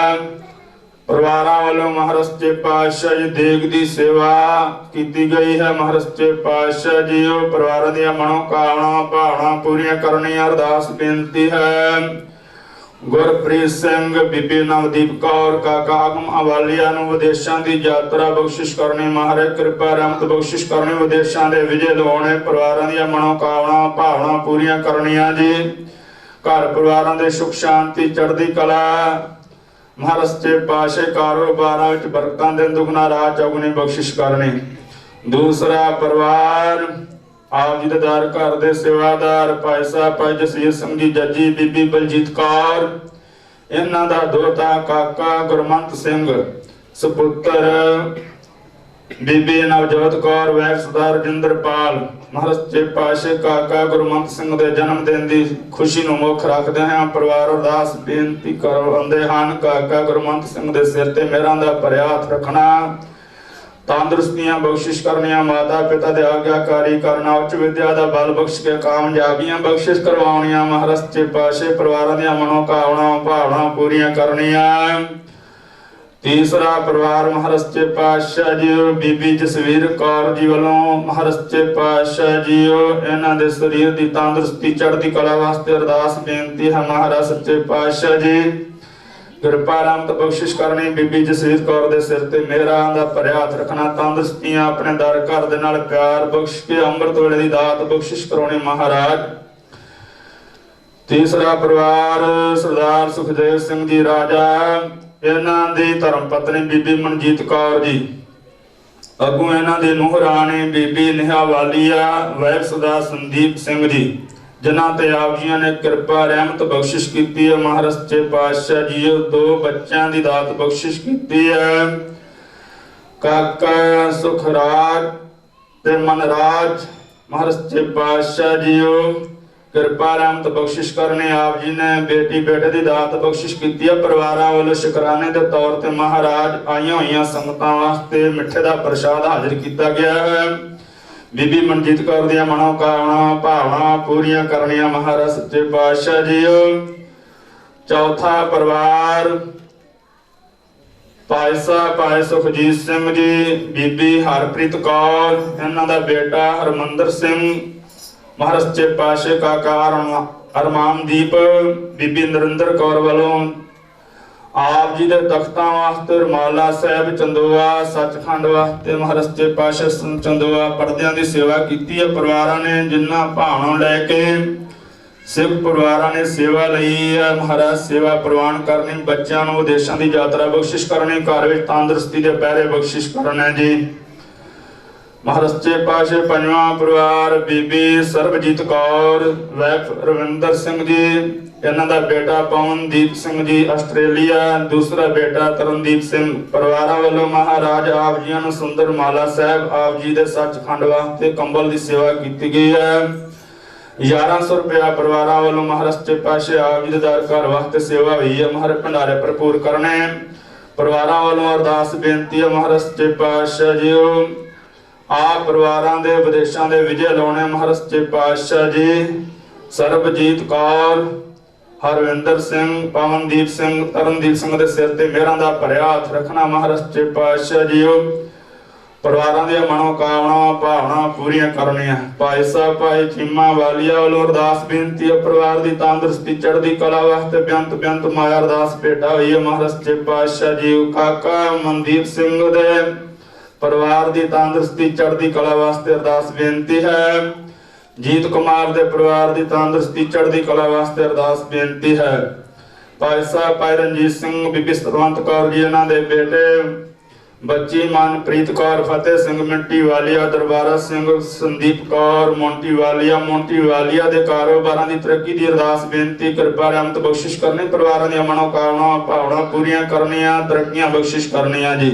परिवारां वालों महाराज सच्चे पातशाह जी देग दी सेवा की गई है। महाराज सच्चे पातशाह जी परिवारां दी मनोकामना भावना पूरियां करनी अरदास बेनती है। गुरप्रीत सिंह, बीबी नवदीप कौर, काका आगम अवालिया ਨੂੰ ਵਿਦੇਸ਼ਾਂ ਦੀ ਯਾਤਰਾ ਬਖਸ਼ਿਸ਼ ਕਰਨੀ, ਮਹਾਰਾਜ ਕਿਰਪਾ ਰਹਿਮਤ ਬਖਸ਼ਿਸ਼ ਕਰਨੀ, ਵਿਦੇਸ਼ਾਂ ਦੇ ਵਿਜੇ ਲਵਾਉਣੇ, ਪਰਿਵਾਰਾਂ ਦੀਆਂ ਮਨੋਕਾਮਨਾ ਭਾਵਨਾ ਪੂਰੀਆਂ ਕਰਨੀਆਂ ਜੀ। ਘਰ ਪਰਿਵਾਰਾਂ ਦੇ ਸੁਖ ਸ਼ਾਂਤੀ ਚੜ੍ਹਦੀ ਕਲਾ, ਮਹਾਰਾਜ ਸੱਚੇ ਪਾਤਸ਼ਾਹ ਕਾਰੋਬਾਰਾਂ ਵਿੱਚ ਬਰਕਤਾਂ ਦੇ ਦੁਗਣਾ ਰਾਹ ਚੌਗੁਣੀ ਬਖਸ਼ਿਸ਼ ਕਰਨੀ। ਦੂਸਰਾ ਪਰਿਵਾਰ आप जी दर घर दे सेवादार भाई साहब भाई जसवीर सिंह जी जजी, बीबी बलजीत कौर, इन्हां दा दोता काका गुरमंत सिंह, सपुत्र बीबी नवजोत कौर, वैफ सरदार रजिंदरपाल। महाराज सच्चे पातशाह काका गुरमंत सिंह दे जन्म दिन दी खुशी नूं मुख रखदे हां परिवार अरदास बेनती करवाउंदे हन। काका गुरमंत सिंह दे सिर ते मेहरां दा भरिया हत्थ रखना, तंदुरुस्तियां बख्शिश करनिया, माता पिता दे आग्याकारी करना, उच्च विद्या दा बल बख्श के कामयाबियां बख्शिश करवाउणियां। महाराज सच्चे पातशाह परिवारां दी मनोकामना भावना पूरियां करनियां। तीसरा परिवार महाराज सच्चे पातशाह जी बीबी जसवीर कौर जी वालों महाराज सच्चे पातशाह जी इन्हां दे शरीर दी तंदुरुस्ती चढ़दी कला वास्ते अरदास बेनती है। महाराज सच्चे पातशाह जी किरपा रहमत बख्शिश करनी, बीबी जसवीर कौर दे सिर ते मेहरां दा भरिया हत्थ रखना, तंदुरुस्तियां अपने दर घर दे नाल प्यार बख्श के अमृत वेले दी दात बख्शिश कराउणी महाराज। तीसरा परिवार सरदार सुखदेव सिंह जी राजा, इन्हां दी धर्म पत्नी बीबी मनजीत कौर जी, अगू इन्हां दी नूह राणी बीबी नेहा वालिया, वैफ सरदार संदीप सिंह जी, जिन्हां ते आप जी ने किरपा रहमत बख्शिश की है। महाराज सच्चे पातशाह जी दो बच्चों की दात बख्शिश की है। काका सुखराज ते मनराज, महाराज सच्चे पातशाह जी किरपा रहमत बख्शिश करने, आप जी ने बेटी बेटे की दात बख्शिश की है। परिवार वालों शुकराने के तौर पर महाराज आईया हुई संगतां वास्ते मिठे का प्रसाद हाजिर किया गया है। बीबी मनजीत कौर दी मनोकामना भावना पूरियां करनियां महाराज सच्चे पातशाह जी। चौथा परिवार भाई साहब भाई सुखजीत सिंह जी, बीबी हरप्रीत कौर, इन्हां दा बेटा हरमंदर सिंह, महाराज सच्चे पातशाह काका अरमानदीप, बीबी नरिंदर कौर वालों आप जी दे तख्तां वास्ते रमाला साहिब चंदोआ, सचखंड वास्ते महाराज सच्चे पातशाह चंदोआ पर्दियां दी सेवा की है। परिवारां ने जिन्ना भावना लैके सिख परिवारां ने सेवा लई है। महाराज सेवा प्रवान करनी, बच्चों नूं विदेशां दी यात्रा बख्शिश करनी, घर विच तंदुरुस्ती दे पैरे बख्शिश करने जी। महाराज सच्चे पातशाह पंजवां परिवार बीबी सरबजीत कौर, वैफ रविंदर सिंह जी, इन्हां दा बेटा पवनदीप सिंह जी आस्ट्रेलिया, दूसरा बेटा तरनदीप सिंह। परिवार वालों महाराज आप जी नूं सुंदर माला साहब आप जी दे सचखंड वास्ते कंबल की सेवा की गई है। 1100 रुपया परिवार वालों महाराज सच्चे पातशाह आप जी दे दर घर वास्ते सेवा हुई है। महाराज भंडारे भरपूर करने, परिवार वालों अरदास बेनती है। महाराज सच्चे पातशाह जी आप परिवारां दे विदेशां दे विजय लाउणे। महाराज सच्चे पातशाह जी सरबजीत कौर, हरविंदर सिंह, पवनदीप सिंह, तरनदीप सिंह के सिर ते मेहरां दा भरिया हत्थ रखना। महाराज सच्चे पातशाह जी परिवारां दी मनोकामना भावना पूरियां करनियां। भाई साहब भाई चीमा वालिया वालों अरदास बेनती है, परिवार की तंदुरुस्ती चढ़दी कला वास्ते बेअंत बेअंत माया अरदास भेटा हुई है। महाराज सच्चे पातशाह जी काका मनदीप सिंह दे परिवार की तंदुरुस्ती चढ़ती कला वास्ते अरदास बेनती है। जीत कुमार दे परिवार की तंदुरुस्ती चढ़ती कला वास्ते अरदास बेनती है। भाई साहब भाई रणजीत सिंह बीबी सतवंत कौर जी इन्हां दे बेटे बच्ची मनप्रीत कौर फतेह सिंह मिंटी वालिया दरबारा सिंह संदीप कौर मोंटी वालिया दे कारोबारां दी तरक्की दी अरदास बेनती कृपा रहमत बख्शिश करनी परिवारां दी मनोकामना भावना पूरीआं करनियां तरक्कियां बख्शिश करनियां जी।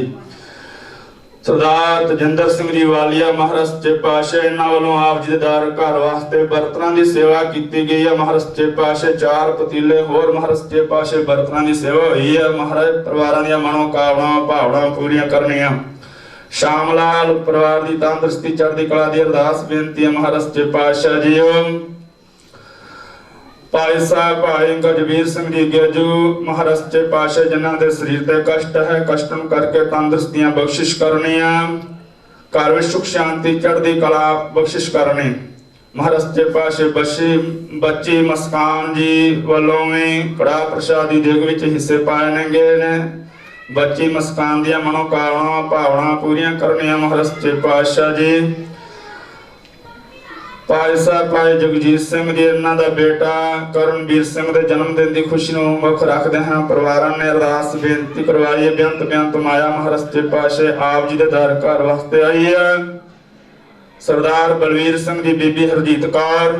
सरदार तजिंदर सिंह जी वालिया महाराज सच्चे पातशाह इन्हां वालों आप जी दे दर घर वास्ते बर्तनां दी सेवा की गई है। महाराज सच्चे पातशाह 4 पतीले होर महाराज सच्चे पातशाह बर्तनां दी सेवा हुई है। महाराज परिवारां दी मनोकामना भावना पूरीआं करनियां। श्याम लाल परिवार की तंदुरुस्ती चढ़ती कला दी अरदास बेनती है। महाराज सच्चे पातशाह जी भाई साहब भाई गजबीर सिंह जी गेजू महाराज सच्चे पातशाह जिन्हां दे शरीर ते कष्ट है कष्टन करके तंदुरुस्तियां बख्शिश करनियां। घर में सुख शांति चढ़ती कला बख्शिश करनी। महाराज सच्चे पातशाह बच्ची मस्कान जी वालों में कड़ा प्रसादी देग विच हिस्से पाए गए ने। बच्ची मस्कान दियां मनोकामना भावना पूरीआं करनियां। महाराज सच्चे पातशाह जी भाई साहब भाई जगजीत सिंह जी इन्हां दा बेटा करणवीर सिंह दे जन्मदिन की खुशी नूं मुख रखदे हां परिवारां ने अरदास बेनती करवाई है। बेअंत माया महाराज सच्चे पातशाह आप जी दे दर घर वास्ते आई है। सरदार बलवीर सिंह जी बीबी हरजीत कौर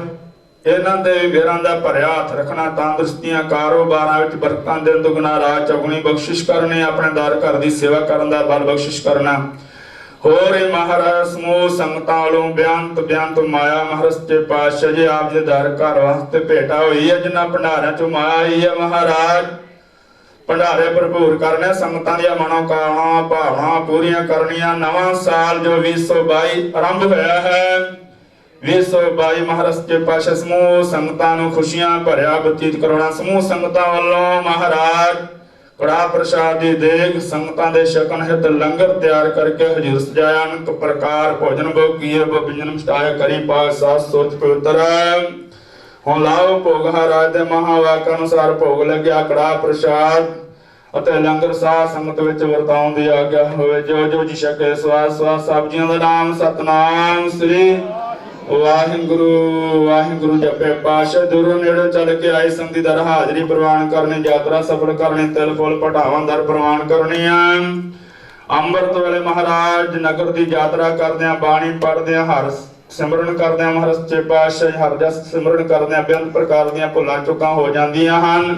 इन्हां दे वीरां दा भरिया हथ रखना तंदुरुस्तियां कारोबारां विच बरकतां दिन दुगना रात चौगुणी बख्शिश करनी। अपने दर घर दी सेवा करन दा बल बख्शिश करना। होर महाराज समूह संगतां वालों बेअंत माया महाराज सच्चे पातशाह जी आप जी दर घर वास्ते भेटा हुई है। जिन्हां भंडारियां चों माया आई है महाराज भंडारे भरपूर करने संगतां दी मनोकामना भावना पूरीआं करनियां। नवां साल जो 2022 आरंभ होया है 2022 महाराज सच्चे पातशाह समूह संगतां नूं खुशियां भरिया बतीत कराउणा। समूह संगतां वालों महाराज कड़ा प्रसादी देग संगतां दे छकन हित लंगर तैयार करके हजूर सजाया। अनेक प्रकार भोजन भोगिए व्यंजन मिठाई करी पाक सात सोच पवित्र हुण लाओ भोग राज दे महावाक अनुसार भोग लग्या। कड़ा प्रसाद ਅਤੇ ਲੰਗਰ ਸਾਧ ਸੰਗਤ ਵਿੱਚ ਵਰਤਾਉਣ ਦੀ ਆਗਿਆ ਹੋਵੇ। ਜੋ ਜੋ ਜੀ ਛਕੇ ਸਵਾਦ ਸਵਾਦ ਸਬਜ਼ੀਆਂ ਦਾ ਨਾਮ ਸਤਨਾਮ ਸ੍ਰੀ वाहिगुरु वाहिगुरु जपे पातशाह दूरों नेड़े चल के आई संगति दर हाजरी प्रवान करनी। यात्रा सफल करनी तिल फुल पटावां दर प्रवान करनी। अमृत वेले महाराज नगर की यात्रा करदे बाणी पढ़दे हर सिमरन करदे महाराज सच्चे पातशाह हर जस सिमरन करदे बेअंत प्रकार दी भुलां चुकां हो जांदियां हन।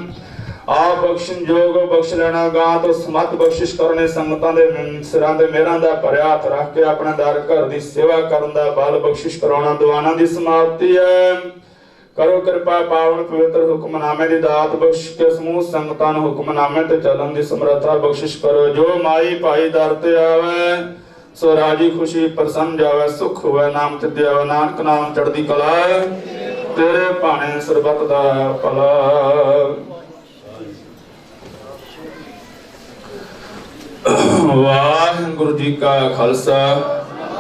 आप बख्शन योग बख्श लेना गा तो समत बख्शिश करने संगतां दे सिरां ते मेहरां दा भरिया हथ रख के अपने दर घर दी सेवा करन दा बल बख्शिश कराउणा। दुआना दी समाप्ति है। करो कृपा पावन पवित्र हुक्मनामे दी दात बख्श के समूह संगतां नूं हुक्मनामे ते चलन दी समर्था बख्शिश करो। जो माई भाई दर ते आवे सो राजी खुशी प्रसन्न जावे सुख होवे नाम चित्ते आवे। नानक नाम चढ़दी कला तेरे भाणे सरबत दा भला। वाहिगुरु जी का खालसा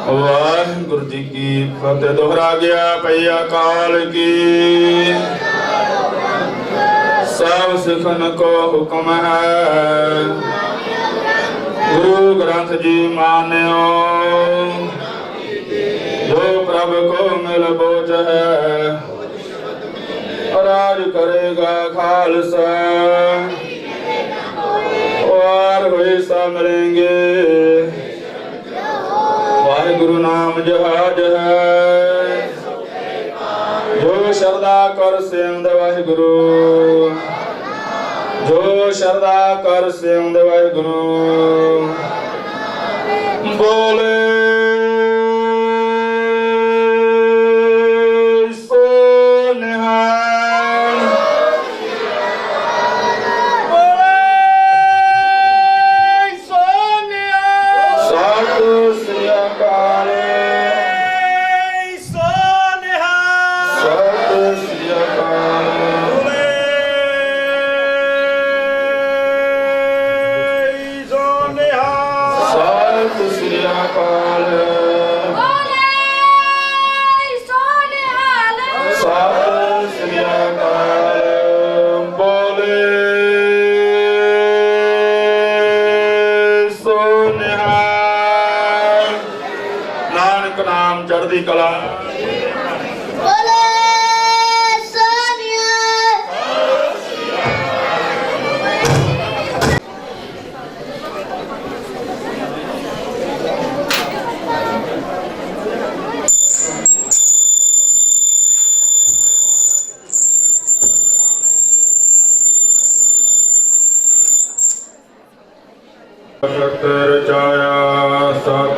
वाहिगुरु जी की फतेह। दोहरा गया पैया काल की सब सिखन को हुक्म है। गुरु ग्रंथ जी मान्यो जो प्रभु को मिल बोझ है। राज करेगा खालसा और हुए सा मिलेंगे। वाहिगुरु नाम जहाज है जो श्रद्धा कर सेवंद वाहिगुरु। जो श्रद्धा कर सेवंद वाहिगुरु। बोले ਨਾਨਕ ਨਾਮ ਚੜ੍ਹਦੀ ਕਲਾ। ਬੋਲੇ ਸੋਨਿਆ ਸਤ ਰਚਾਇਆ ਸਤ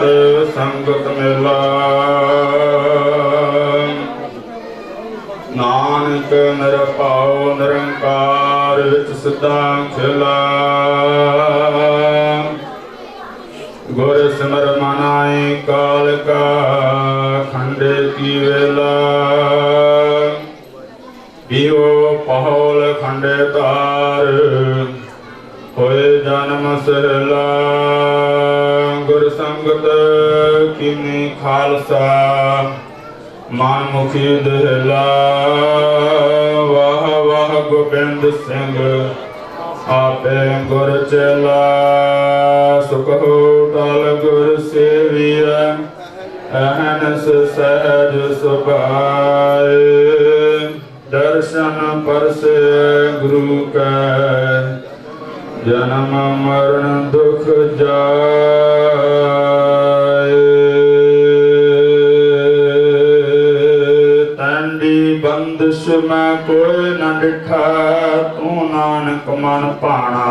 ਸੰਗਤ ਮੇਲਾ, ਨਾਨਕ ਨਿਰਭਉ ਨਿਰੰਕਾਰ ਵਿੱਚ ਸਿੱਧਾ ਖੇਲਾ। ਗੁਰ ਸਿਮਰ ਮਨਾਈ ਕਾਲ ਕਾ ਖੰਡੇ ਕੀ ਵੇਲਾ, ਪੀਓ ਪਹੌਲ ਖੰਡੇ ਤਾਰ ਹੋਏ ਜਨਮ ਸਹਿਲਾ। ਗੁਰ ਸੰਗਤ ਕੀਨੀ ਖਾਲਸਾ ਮਨ ਮੁਖੀ ਦਹਿਲਾ। ਵਾਹ ਵਾਹ ਗੋਬਿੰਦ ਸਿੰਘ ਆਪੇ ਗੁਰ ਚੇਲਾ। ਸੁਖ ਟਲ ਗੁਰ ਸੇਵੀਐ ਅਹਨਸ ਸਹਿਜ ਸੁਭਾਏ। ਦਰਸ਼ਨ ਪਰਸੇ ਗੁਰੂ ਕੈ ਜਨਮ ਮਰਨ ਦੁਖ ਜਾਏ। ਤੰਡੀ ਬੰਦਿਸ਼ ਮੈਂ ਕੋਈ ਨ ਡਿਠਾ, ਤੂੰ ਨਾਨਕ ਮਨ ਭਾਣਾ।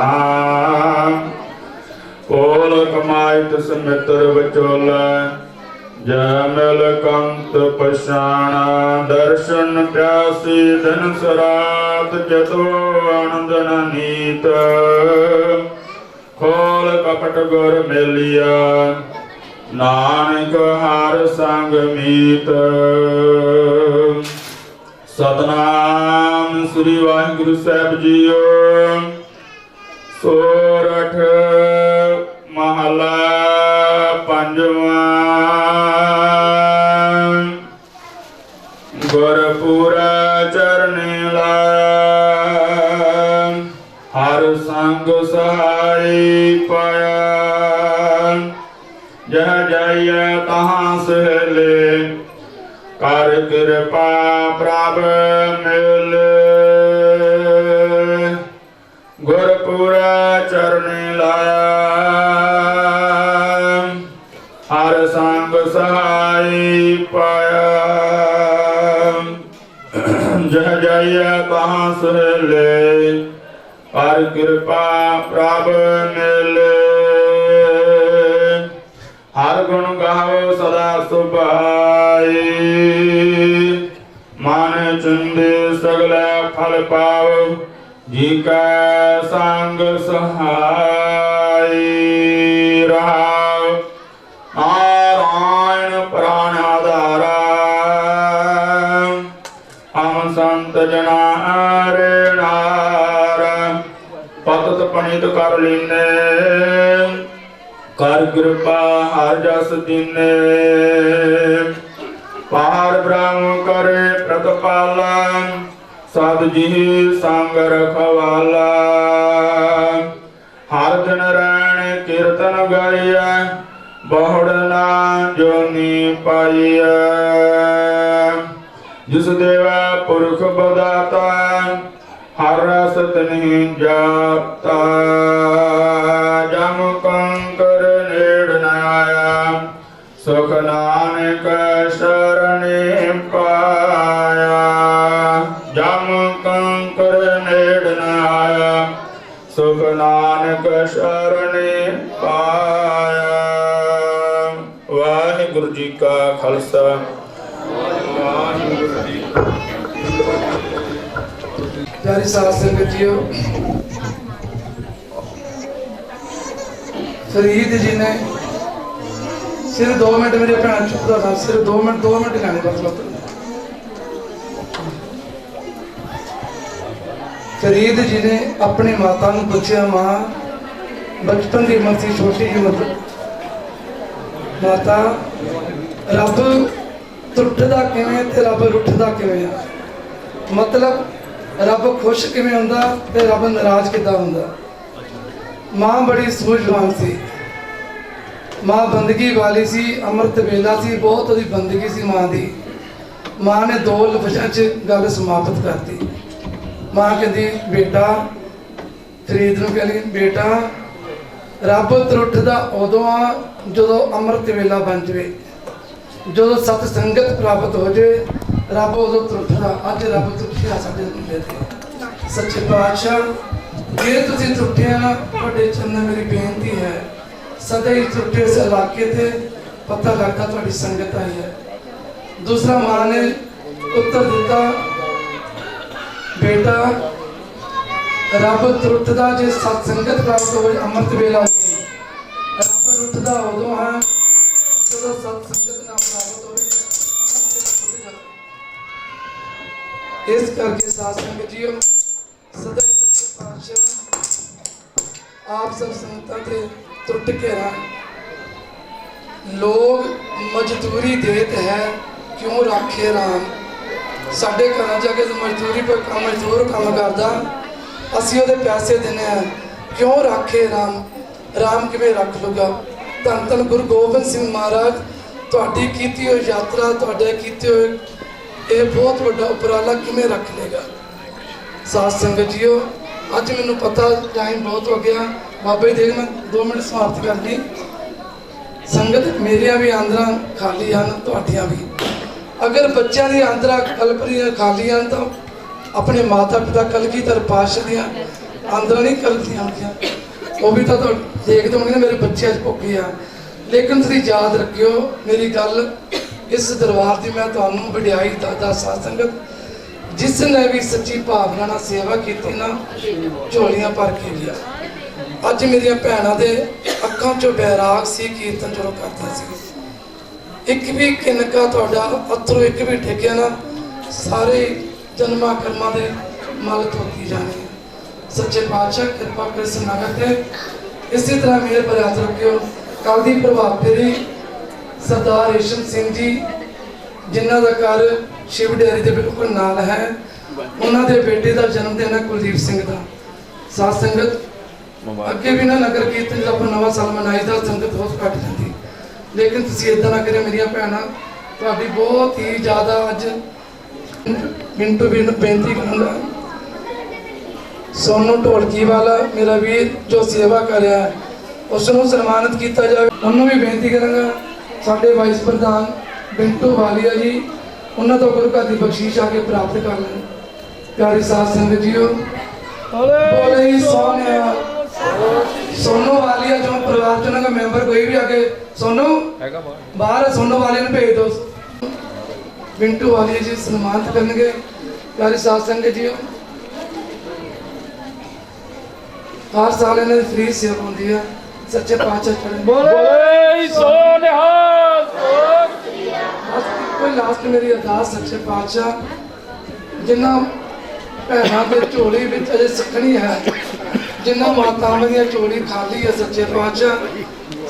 ਕੋਲ ਕਮਾਇ ਤਿਸ ਮਿੱਤਰ ਵਿਚੋਲਾ, ਜੈ ਮਿਲ ਕੰਤ ਪਛਾਣਾ। ਦਰਸ਼ਨ ਪਿਆਸੀ ਦਿਨ ਸਰਾਤ, ਜਦੋਂ ਆਨੰਦ ਨ ਨੀਤ। ਖੋਲ ਕਪਟ ਗੁਰ ਮੇਲਿਆ, ਨਾਨਕ ਹਰ ਸੰਗ ਮੀਤ। ਸਤਨਾਮ ਸ੍ਰੀ ਵਾਹਿਗੁਰੂ ਸਾਹਿਬ ਜੀਓ। ਸੋਰਠ ਮਹਲਾ ਪੰਜਵਾਂ। ਗੁਰਪੂਰਾ ਚਰਨੇ ਲਾਇਆ, ਹਰ ਸੰਗ ਸਹਾਈ ਪਾਇਆ। ਜਹ ਜਾਈਐ ਤਹਾਂ ਸਹਲੇ, ਕਰ ਕਿਰਪਾ ਪ੍ਰਭ ਮਿਲੇ। ਗੁਰਪੂਰਾ ਚਰਨੇ ਲਾਇਆ, ਹਰ ਸੰਗ ਸਹਾਈ ਪਾਇਆ। ਜਹ ਜਾਈਐ ਤਹਾਂ ਸਹਲੇ, ਕਰ ਕਿਰਪਾ ਪ੍ਰਭ ਮਿਲੇ। ਹਰ ਗੁਣ ਗਾਵੋ ਸਦਾ ਸੁਭਾਈ, ਮਨ ਚੁੰਦੇ ਸਗਲੇ ਫਲ ਪਾਵ। ਜੀ ਕੈ ਸੰਗ ਸਹਾਈ ਰਹਾਉ, ਨਾਰਾਇਣ ਪ੍ਰਾਨ ਆਧਾਰਾ। ਹਮ ਸੰਤ ਜਨਾ ਰੇ ਨਾਰ, ਪਤਿਤ ਪਣਿਤ ਕਰ ਲੀਨੇ। ਕਰ ਕਿਰਪਾ ਹਰ ਜਸ ਦੀਨੇ, ਪਾਰ ਬ੍ਰਹਮ ਕਰੇ ਪ੍ਰਤਪਾਲਾ। ਸਦ ਜੀ ਸੰਗ ਰਖਵਾਲਾ, ਹਰ ਦਿਨ ਰੈਣ ਕੀਰਤਨ ਗਾਈਐ। ਬਹੁੜ ਨਾ ਜੋਨੀ ਪਾਈਐ, ਜਿਸ ਦੇਵਾ ਪੁਰਖ ਬਦਾਤਾ। ਹਰ ਰਸ ਤਨਿ ਜਾਤਾ, ਜਮ ਕੰਕਰ ਨੇੜ ਨ ਆਇਆ। ਸੁਖ ਨਾਨਕ ਸ਼ਰਣੇ ਪਾਇਆ, ਜਮ ਕੰਕਰ ਨੇੜ ਨ ਆਇਆ। ਸੁਖ ਨਾਨਕ ਸ਼ਰਣੇ ਪਾਇਆ। ਵਾਹਿਗੁਰੂ ਜੀ ਕਾ ਖਾਲਸਾ, ਵਾਹਿਗੁਰੂ ਜੀ। प्यारी साथ संगत जीओ, फरीद जी ने सिर्फ 2 मिनट मेरे भैन चुपता था, सिर्फ 2 मिनट लाने बस मतलब। फरीद जी ने अपनी माता को पूछा, मां बचपन की उम्र थी, छोटी जी मतलब माता रब टुटदा किवें ते रब रुठदा किवें, मतलब रब खुश किवें हुंदा ते रब नाराज किदां हुंदा। मां बड़ी सूझवान सी, ਮਾਂ ਬੰਦਗੀ ਵਾਲੀ ਸੀ, ਅੰਮ੍ਰਿਤ ਵੇਲਾ ਸੀ, ਬਹੁਤ ਉਹਦੀ ਬੰਦਗੀ ਸੀ ਮਾਂ ਦੀ। ਮਾਂ ਨੇ 2 ਲਫ਼ਜ਼ਾਂ 'ਚ ਗੱਲ ਸਮਾਪਤ ਕਰਤੀ। ਮਾਂ ਕਹਿੰਦੀ ਬੇਟਾ, ਫਰੀਦ ਨੂੰ ਕਹਿੰਦੀ ਬੇਟਾ, ਰੱਬ ਤਰੁੱਠਦਾ ਉਦੋਂ ਆ ਜਦੋਂ ਅੰਮ੍ਰਿਤ ਵੇਲਾ ਬਣ ਜਾਵੇ, ਜਦੋਂ ਸਤ ਸੰਗਤ ਪ੍ਰਾਪਤ ਹੋ ਜਾਵੇ, ਰੱਬ ਉਦੋਂ ਤਰੁੱਠਦਾ। ਅੱਜ ਰੱਬ ਤਰੁੱਠਿਆ ਸਾਡੇ ਮੁੰਡੇ ਤੇ। ਸੱਚੇ ਪਾਤਸ਼ਾਹ ਜੇ ਤੁਸੀਂ ਤਰੁੱਠਿਆ ਨਾ, ਤੁਹਾਡੇ ਚਰਨਾਂ ਮੇਰੀ ਬੇਨਤੀ ਹੈ, ਸਦਾ ਹੀ ਤਰੁੱਠੇ ਇਸ ਇਲਾਕੇ ਤੇ ਪਤਾ ਲੱਗਦਾ ਤੁਹਾਡੀ ਸੰਗਤ ਆਈ ਹੈ। ਦੂਸਰਾ ਮਾਂ ਨੇ ਉੱਤਰ ਦਿੱਤਾ, ਬੇਟਾ ਰੱਬ ਤਰੁੱਠਦਾ ਜੇ ਸਤ ਸੰਗਤ ਪ੍ਰਾਪਤ ਹੋਵੇ, ਅੰਮ੍ਰਿਤ ਵੇਲਾ ਰੱਬ ਰੁੱਠਦਾ ਉਦੋਂ ਹੈ ਜਦੋਂ ਸਤ ਸੰਗਤ ਨਾਲ ਪ੍ਰਾਪਤ ਹੋਵੇ, ਅੰਮ੍ਰਿਤ ਵੇਲਾ ਟੁੱਟ ਜਾਵੇ। ਇਸ ਕਰਕੇ ਸਾਧ ਸੰਗਤ ਜੀਓ, ਸਦਾ ਹੀ ਸੱਚੇ ਪਾਤਸ਼ਾਹ ਆਪ ਸਭ ਸੰਗਤਾਂ ਤੇ ਟੁੱਟ ਕੇ ਰਹਿਣ। ਲੋग मजदूरी देते है, क्यों राखे राम। साढ़े घर जाके मजदूरी पर मजदूर काम करता, असी ਉਹਦੇ पैसे देने हैं, क्यों राखे राम। राम किवें रख लूगा। धन धन गुरु गोबिंद सिंह महाराज, ਤੁਹਾਡੀ ਕੀਤੀ ਹੋਈ यात्रा, ਤੁਹਾਡੇ ਕੀਤੇ ਹੋਏ ਇਹ बहुत ਵੱਡਾ ਉਪਰਾਲਾ किवें रख लेगा। साध संगत जीओ, ਅੱਜ ਮੈਨੂੰ पता टाइम बहुत हो गया, बाबा जी देख मैं 2 मिनट समाप्त कर ली। संगत मेरिया भी आंदरा खाली हैं, तुहाडियां भी। अगर बच्चों की आंदरा कलपरियां खाली हैं तो अपने माता पिता कलगीधर पातशाह दियां आंदरा नहीं कलदियां होंदियां, वो भी तो देखते होंगे ना मेरे बच्चे अज भुखे आ। लेकिन तुसीं याद रखियो मेरी गल, इस दरबार की मैं तुहानूं वडियाई दादा साध संगत, जिसने भी सच्ची भावना नाल सेवा की ना, झोलियां भर के लिया। अज मेरिया भैनों के अखां चों बैराग सी, कीर्तन जो करता सी। एक भी किनका तुहाडा अथरू एक भी ठेकिया ना, सारे जन्मां कर्मां दे मल धोती जाने। सच्चे पातशाह कृपा कर संगत है, इसी तरह मेरे पर हाथ रखियो। कल दी प्रभात फेरी सरदार रेशम सिंह जी, जिन्हां दा घर शिव डेयरी दे बिल्कुल नाल है, उन्हां दे बेटे दा जन्मदिन है कुलदीप सिंह दा। साध संगत अगे भी ना नगर कीर्तन जब नवा साल मनाईदा, संगत बहुत घट जाती, लेकिन तुसीं इदां ना करियो मेरिया भैणां, तुहाडी बहुत ही ज़्यादा अज मिंटू भी बेनती करूँगा। सोनू ढोलकी वाला मेरा वीर जो सेवा कर रहा है, उसनों सन्मानित किया जाए। उन्होंने भी बेनती करूँगा, साडे वाइस प्रधान बिंटू वालिया जी, उन्होंने तो गुरु घर की बख्शीश आके प्राप्त कर लें। प्यारी साध संगत जीओ, बोले ही सोने सोनू वालिया जो परिवार चुना का मेंबर कोई भी आके, सोनू बाहर सोनू वाले ने भेज दो। बिंटू वालिया जी सम्मानित करेंगे। प्यारी साध संगत जी, हर साल इन्हें फ्री सेवा होती है। सच्चे पातशाह कोई लास्ट मेरी अरदास, सच्चे पातशाह जिन्हों भैनों के झोली में अजे सखनी है, जिन्होंने मातावां दी झोली खाली है, सच्चे पातशाह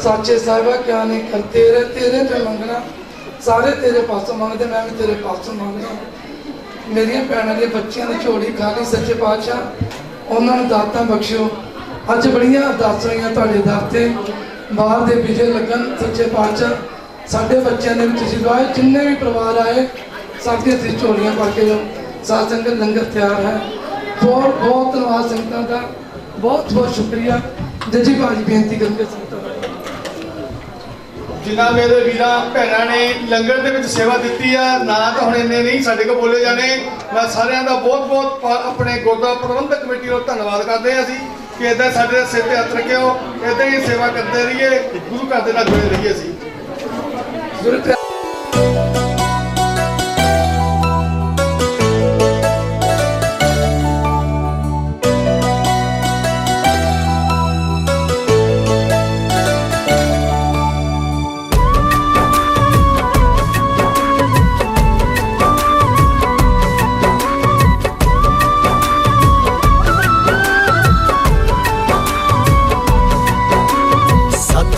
साचे साहिबा क्या नहीं कर, तेरे तेरे पे मंगना, सारे तेरे पासों मंगते, मैं भी तेरे पासों मंगना। मेरिया भैनों के बच्चों की झोली खाली, सच्चे पातशाह उन्होंने दातां बख्शियो। अज बड़ियां अरदासां होईयां तुहाडे दर ते, बाहर दे विजय लगन। सच्चे पातशाह साडे बच्चों ने भी जिन्ने भी परिवार आए, साथियों से झोलियां पा के जाओ। साध संगत लंगर तैयार है। बहुत बहुत धन्यवाद संगतां दा, बहुत बहुत शुक्रिया। जजी भाजी बेनती करके संगतां जिन्हें मेरे वीरां भैनों ने लंगर के सेवा दी है, ना तो हम इन्ने नहीं साढ़े को बोले जाने। मैं सारिਆਂ ਦਾ बहुत बहुत अपने गुरुद्वारा प्रबंधक कमेटी को धन्यवाद करते हैं असीं कि इदां साडे सिर ते हत्थ रखियो, इदां ही सेवा करते रहिए, गुरु घर दे नाल जुड़े रहिए। असीं गुरु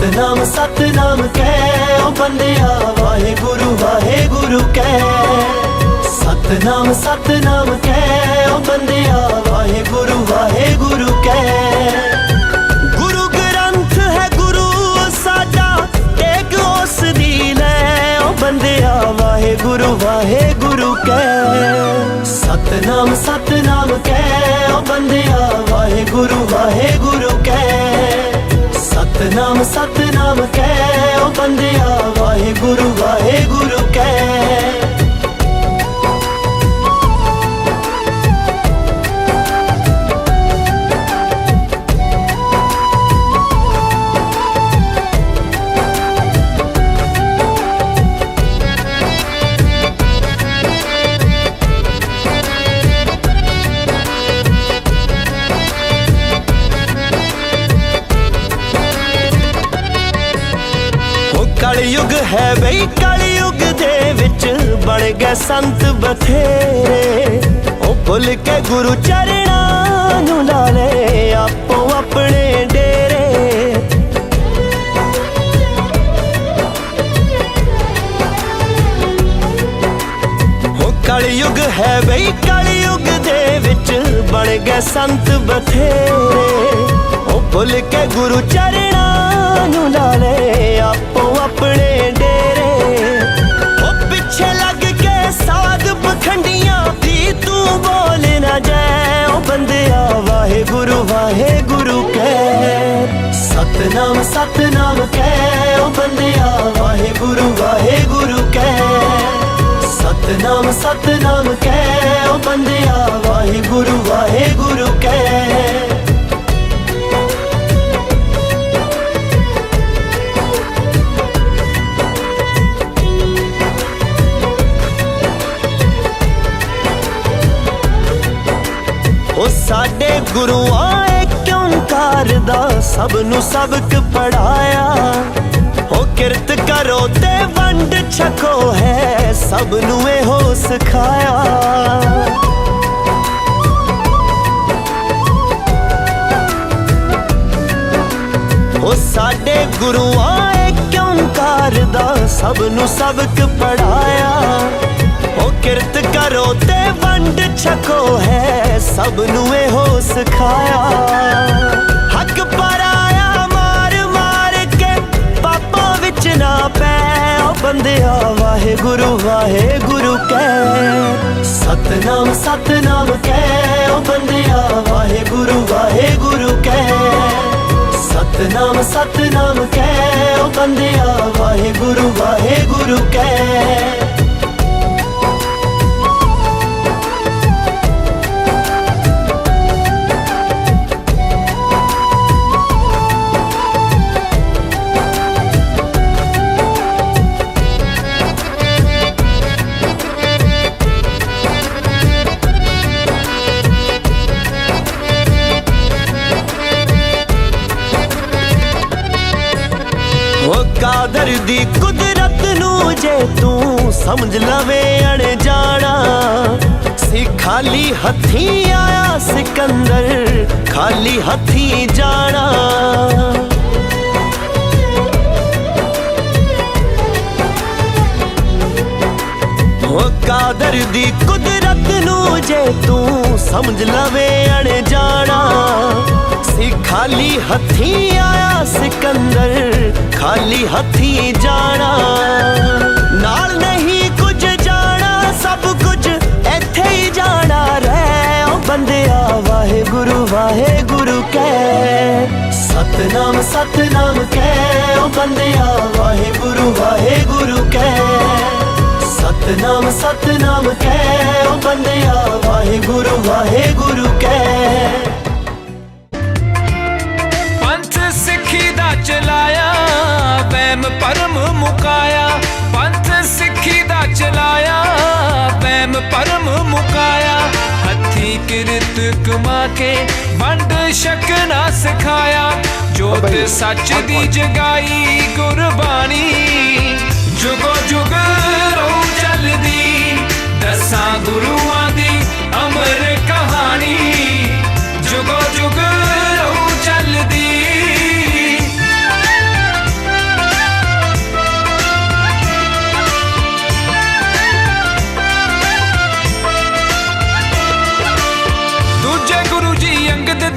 सतनाम सतनाम कह ओ बंदिया, वाहे गुरु कह। सतनाम सतनाम कह ओ बंदिया, वाहे गुरु कह। गुरु ग्रंथ है गुरु साडा, वाहे गुरु कह सतनाम सतनाम कह ओ बंदिया वाहे गुरु कह सतनाम सतनाम कह ओ बंदिया वाहे गुरु कह कलयुग है बई कलयुग दे विच बन गए संत बथेरे ओ भुल के गुरु चरणा नू ला ले आपो अपने डेरे ओ कलयुग है बई कलयुग दे विच बन गए संत बथेरे ओ भुल के गुरु चरणा नू ला ले आपो अपने डेरे ओ पिछे लग के साध पखंडियां भी तू बोल ना जाए ओ बंदिया वाहे गुरु कह सतनाम सतनाम कह ओ बंदिया वाहे गुरु कह सतनाम सतनाम कह ओ बंदिया वाहे गुरु कह ओ साडे गुरुआं क्योंकार दा सब नू सबक पढ़ाया ओ किरत करो ते वंड छको है सब नू एहो सिखाया ओ साडे गुरुआं क्योंकार दा सब नू सबक पढ़ाया ओ किरत करो ते वंड छको है सब नू एहो सिखाया हक पराया मार मार के पापा विच ना पै ओ बंदिया वाहे गुरु कह सतनाम सतनाम कह ओ बंदिया वाहे गुरु कह सतनाम सतनाम कह ओ बंदिया वाहे गुरु कह कादर दी कुदरत नू जे तू समझ लवे अनजाना सी खाली हथी आया सिकंदर खाली हथी जाना ओ कादर दी कुदरत नू जे तू समझ लवे अनजाना सी खाली हथी आया सिकंदर खाली हथी जाना नाल नहीं कुछ जाना सब कुछ इत्थे ही जाना रह ओ बंदिया वाहे गुरु कह सतनाम सतनाम कह ओ बंदिया वाहे गुरु कह सतनाम सतनाम कह ओ बंदिया वाहे गुरु कह चलाया वहम परम मुकाया पंथ सिखी दा चलाया वहम परम मुकाया हथी किरत कमा के वंड शक ना सिखाया जोत सच दी जगाई गुरबानी जुगो जुग रो चलदी दसां गुरुआं दी अमर कहानी जुगो जुग रो चलदी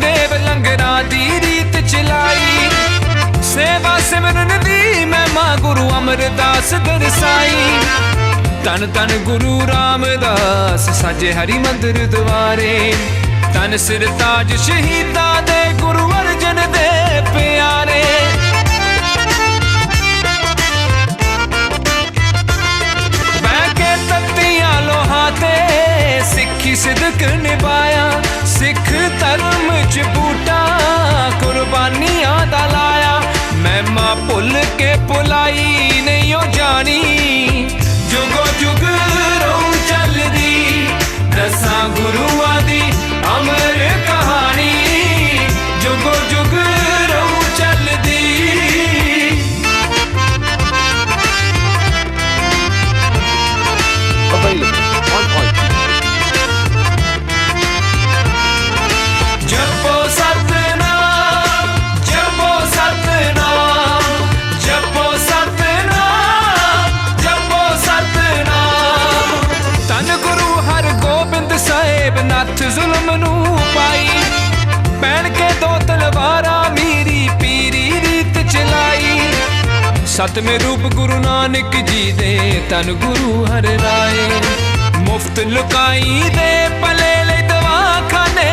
देव लंगरा दी रीत चलाई सेवा सिमरन दी मैं मां गुरु अमरदास दरसाई ਤਨ ਤਨ ਗੁਰੂ ਰਾਮਦਾਸ ਸਾਜੇ ਹਰੀ ਮੰਦਰ ਦੁਆਰੇ ਤਨ ਸਿਰ ਤਾਜ ਸ਼ਹੀਦਾਂ ਦੇ ਗੁਰੂ ਅਰਜਨ ਦੇ ਪਿਆਰੇ ਬਹਿ ਕੇ ਤੱਤੀਆਂ ਲੋਹਾਂ ਤੇ ਸਿੱਖੀ ਸਿਦਕ ਨਿਭਾਇਆ ਸਿੱਖ ਧਰਮ ਚ ਬੂਟਾ ਕੁਰਬਾਨੀਆਂ ਦਾ ਲਾਇਆ ਮਹਿਮਾ ਭੁੱਲ ਕੇ ਭੁਲਾਈ ਨਹੀਂ ਉਹ ਜਾਣੀ ਜੁਗੋ ਜੁਗ ਰਹੂ ਚੱਲਦੀ ਦਸਾਂ ਗੁਰੂਆਂ ਦੀ ਅਮਰ ਕਹਾਣੀ ਜੁਗੋ ਜੁਗ ਰਹੂ ਚੱਲਦੀ ਜਪੋ ਸਤਿਨਾਮ ਜਪੋ ਸਤਿਨਾਮ ਜਪੋ ਸਤਿਨਾਮ ਜਪੋ ਸਤਿਨਾਮ ਧੰਨ ਗੁਰੂ ਹਰਗੋਬਿੰਦ ਸਾਹਿਬ ਨੱਥ ਜ਼ੁਲਮ ਨੂੰ ਪਾਈ ਪੈਣ ਕੇ ਦੋ ਤਲਵਾਰਾਂ ਮੀਰੀ ਪੀਰੀ ਰੀਤ ਚਲਾਈ ਸਤਵੇਂ ਰੂਪ ਗੁਰੂ ਨਾਨਕ ਜੀ ਦੇ ਧੰਨ ਗੁਰੂ ਹਰਿ ਰਾਏ ਮੁਫਤ ਲੁਕਾਈ ਦੇ ਭਲੇ ਲਈ ਦਵਾਖਾਨੇ